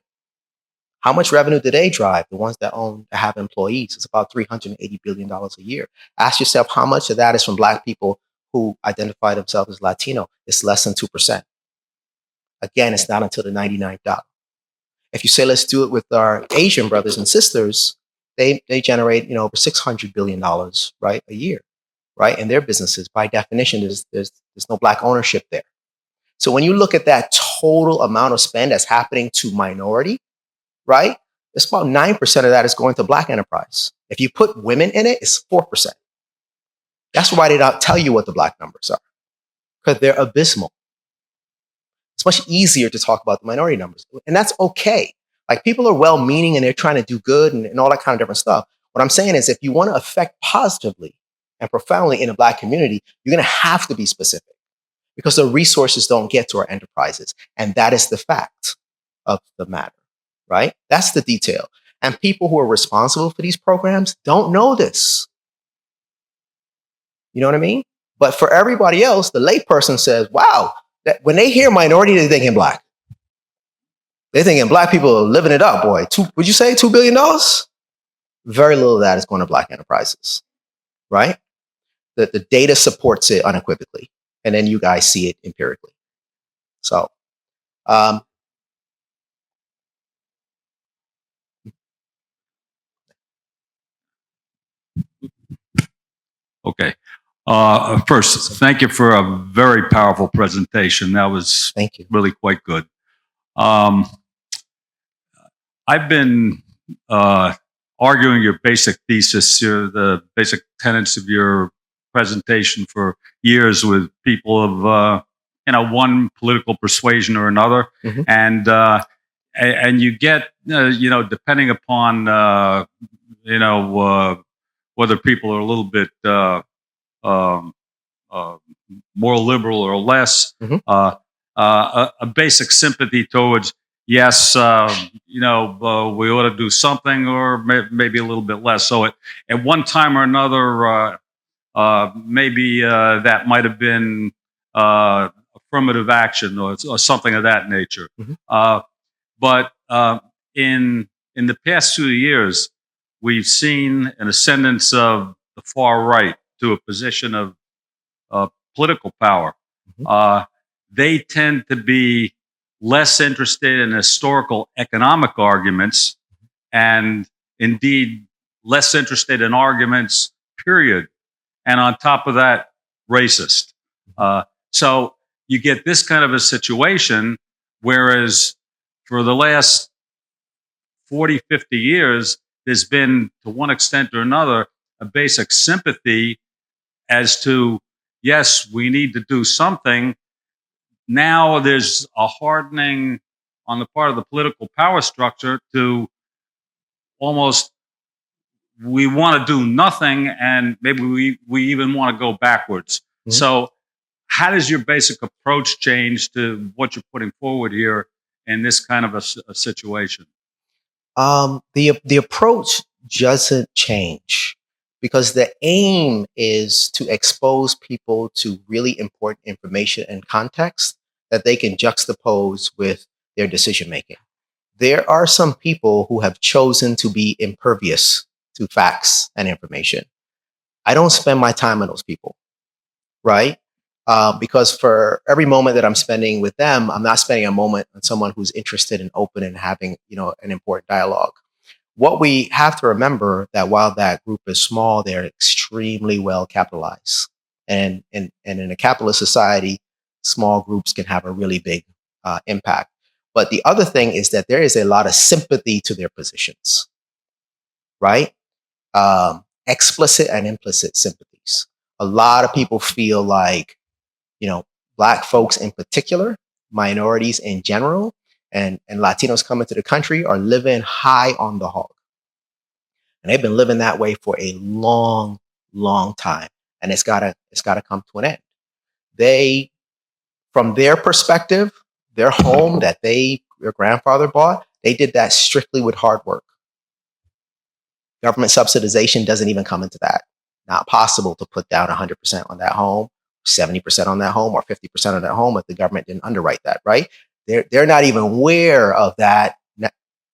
How much revenue do they drive? The ones that have employees, it's about $380 billion a year. Ask yourself how much of that is from Black people who identify themselves as Latino. It's less than 2%. Again, it's not until the $99. If you say, let's do it with our Asian brothers and sisters, they generate over $600 billion, right, a year, right, in their businesses. By definition, there's no Black ownership there. So when you look at that total amount of spend that's happening to minority, right, it's about 9% of that is going to Black enterprise. If you put women in it, it's 4%. That's why they don't tell you what the Black numbers are, because they're abysmal. It's much easier to talk about the minority numbers, and that's okay. Like, people are well-meaning and they're trying to do good and all that kind of different stuff. What I'm saying is, if you want to affect positively and profoundly in a Black community, you're going to have to be specific, because the resources don't get to our enterprises. And that is the fact of the matter, right? That's the detail. And people who are responsible for these programs don't know this. You know what I mean? But for everybody else, the layperson says, wow, that when they hear minority, they're thinking Black. They're thinking Black people are living it up, boy. Would you say $2 billion? Very little of that is going to Black enterprises, right? The data supports it unequivocally. And then you guys see it empirically. So, okay. First, thank you for a very powerful presentation. That was thank you. Really quite good. I've been arguing your basic thesis, the basic tenets of your presentation for years with people of one political persuasion or another, mm-hmm. and you get depending upon whether people are a little bit more liberal or less, mm-hmm. A basic sympathy towards, yes, we ought to do something, or maybe a little bit less. So at one time or another, maybe that might have been affirmative action or something of that nature. Mm-hmm. But in the past few years, we've seen an ascendance of the far right to a position of political power. Mm-hmm. They tend to be less interested in historical economic arguments, and indeed less interested in arguments, period. And on top of that, racist. So you get this kind of a situation, whereas for the last 40, 50 years, there's been, to one extent or another, a basic sympathy as to, yes, we need to do something. Now there's a hardening on the part of the political power structure to almost, we want to do nothing, and maybe we even want to go backwards. Mm-hmm. So how does your basic approach change to what you're putting forward here in this kind of a situation? The approach doesn't change, because the aim is to expose people to really important information and context that they can juxtapose with their decision making. There are some people who have chosen to be impervious to facts and information. I don't spend my time on those people, right? Because for every moment that I'm spending with them, I'm not spending a moment on someone who's interested and open and having, an important dialogue. What we have to remember that while that group is small, they're extremely well capitalized. And in a capitalist society, small groups can have a really big impact. But the other thing is that there is a lot of sympathy to their positions, right? Explicit and implicit sympathies. A lot of people feel like, Black folks in particular, minorities in general, and Latinos coming to the country are living high on the hog. And they've been living that way for a long, long time. And it's gotta come to an end. They, from their perspective, their home that their grandfather bought, they did that strictly with hard work. Government subsidization doesn't even come into that. Not possible to put down 100% on that home, 70% on that home, or 50% on that home if the government didn't underwrite that, right? They're not even aware of that,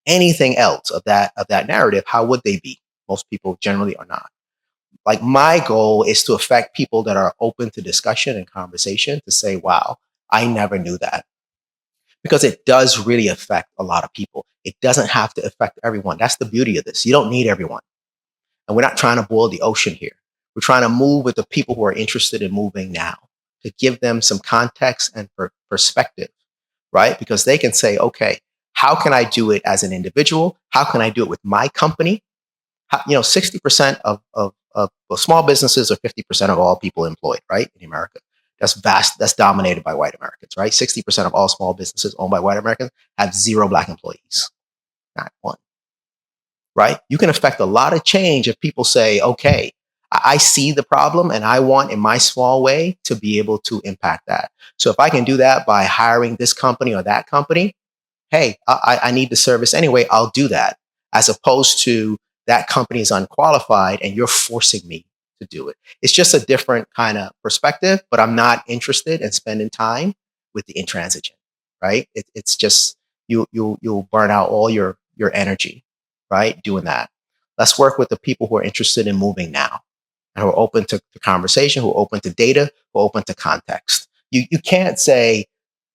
anything else of that narrative. How would they be? Most people generally are not. Like, my goal is to affect people that are open to discussion and conversation to say, wow, I never knew that. Because it does really affect a lot of people. It doesn't have to affect everyone. That's the beauty of this. You don't need everyone. And we're not trying to boil the ocean here. We're trying to move with the people who are interested in moving now, to give them some context and perspective, right? Because they can say, okay, how can I do it as an individual? How can I do it with my company? 60% of small businesses are 50% of all people employed, right? In America. That's vast. That's dominated by white Americans, right? 60% of all small businesses owned by white Americans have 0 Black employees. Not one. Right? You can affect a lot of change if people say, okay, I see the problem and I want, in my small way, to be able to impact that. So if I can do that by hiring this company or that company, hey, I need the service anyway, I'll do that. As opposed to, that company is unqualified and you're forcing me to do it. It's just a different kind of perspective, but I'm not interested in spending time with the intransigent, right? It's just, you'll burn out all your energy, right? Doing that. Let's work with the people who are interested in moving now and who are open to conversation, who are open to data, who are open to context. You can't say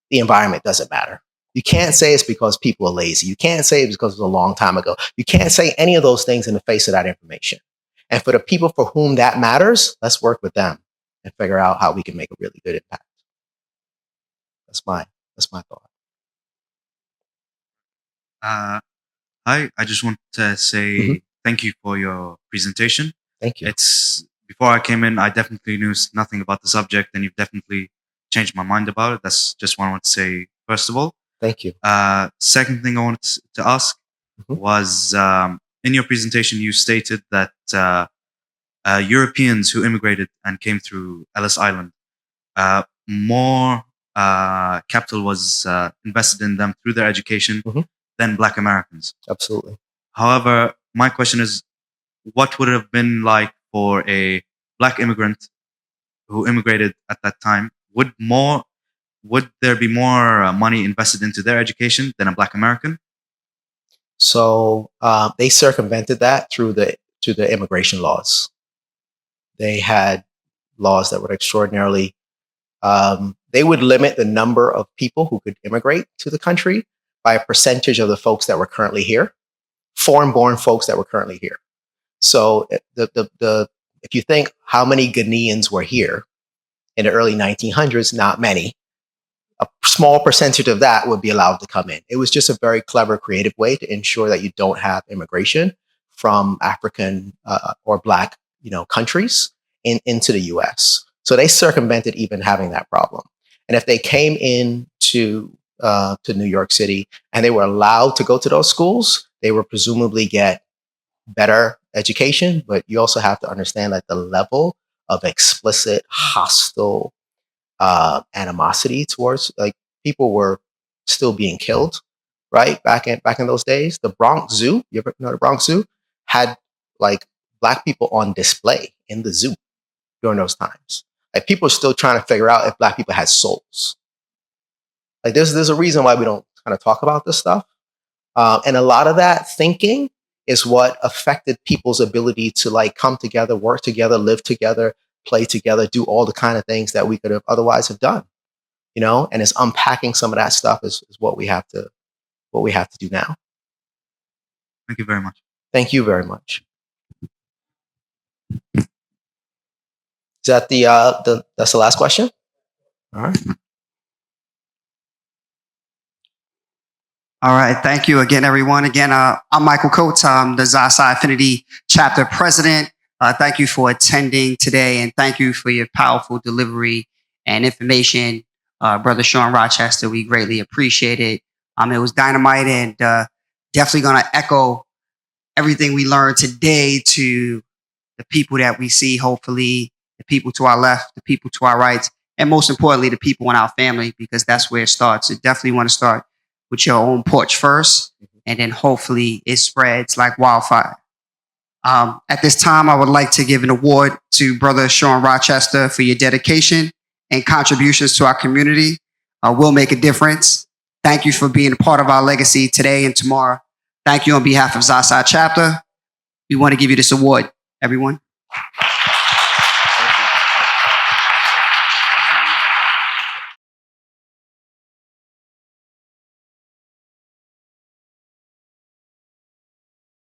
the environment doesn't matter. You can't say it's because people are lazy. You can't say it's because it was a long time ago. You can't say any of those things in the face of that information. And for the people for whom that matters, let's work with them and figure out how we can make a really good impact. That's my thought. I just want to say thank you for your presentation. Thank you. Before I came in, I definitely knew nothing about the subject, and you've definitely changed my mind about it. That's just what I want to say, first of all. Thank you. Second thing I wanted to ask was, in your presentation, you stated that Europeans who immigrated and came through Ellis Island, more capital was invested in them through their education than Black Americans. Absolutely. However, my question is, what would it have been like for a Black immigrant who immigrated at that time? Would there be more money invested into their education than a Black American? So they circumvented that through the immigration laws. They had laws that were extraordinarily, they would limit the number of people who could immigrate to the country by a percentage of the folks that were currently here, foreign-born folks that were currently here. So if you think how many Ghanaians were here in the early 1900s, not many. A small percentage of that would be allowed to come in. It was just a very clever, creative way to ensure that you don't have immigration from African or Black, countries into the U.S. So they circumvented even having that problem. And if they came in to New York City and they were allowed to go to those schools, they would presumably get better education. But you also have to understand that the level of explicit, hostile animosity towards, people were still being killed, right? Back in those days, the Bronx Zoo, you ever know the Bronx Zoo, had Black people on display in the zoo during those times. People are still trying to figure out if Black people had souls. There's a reason why we don't kind of talk about this stuff, and a lot of that thinking is what affected people's ability to come together, work together, live together, play together, do all the kind of things that we could have otherwise have done, you know, and it's unpacking some of that stuff is what we have to do now. Thank you very much. Thank you very much. Is that that's the last question? All right. All right. Thank you again, everyone. Again, I'm Michael Coates. I'm the Xi Psi Affinity Chapter President. Thank you for attending today, and thank you for your powerful delivery and information. Brother Shawn Rochester, we greatly appreciate it. It was dynamite, and definitely going to echo everything we learned today to the people that we see, hopefully, the people to our left, the people to our right, and most importantly, the people in our family, because that's where it starts. You definitely want to start with your own porch first, and then hopefully it spreads like wildfire. At this time, I would like to give an award to Brother Shawn Rochester for your dedication and contributions to our community. Will make a difference. Thank you for being a part of our legacy today and tomorrow. Thank you on behalf of Xi Psi Chapter. We want to give you this award, everyone.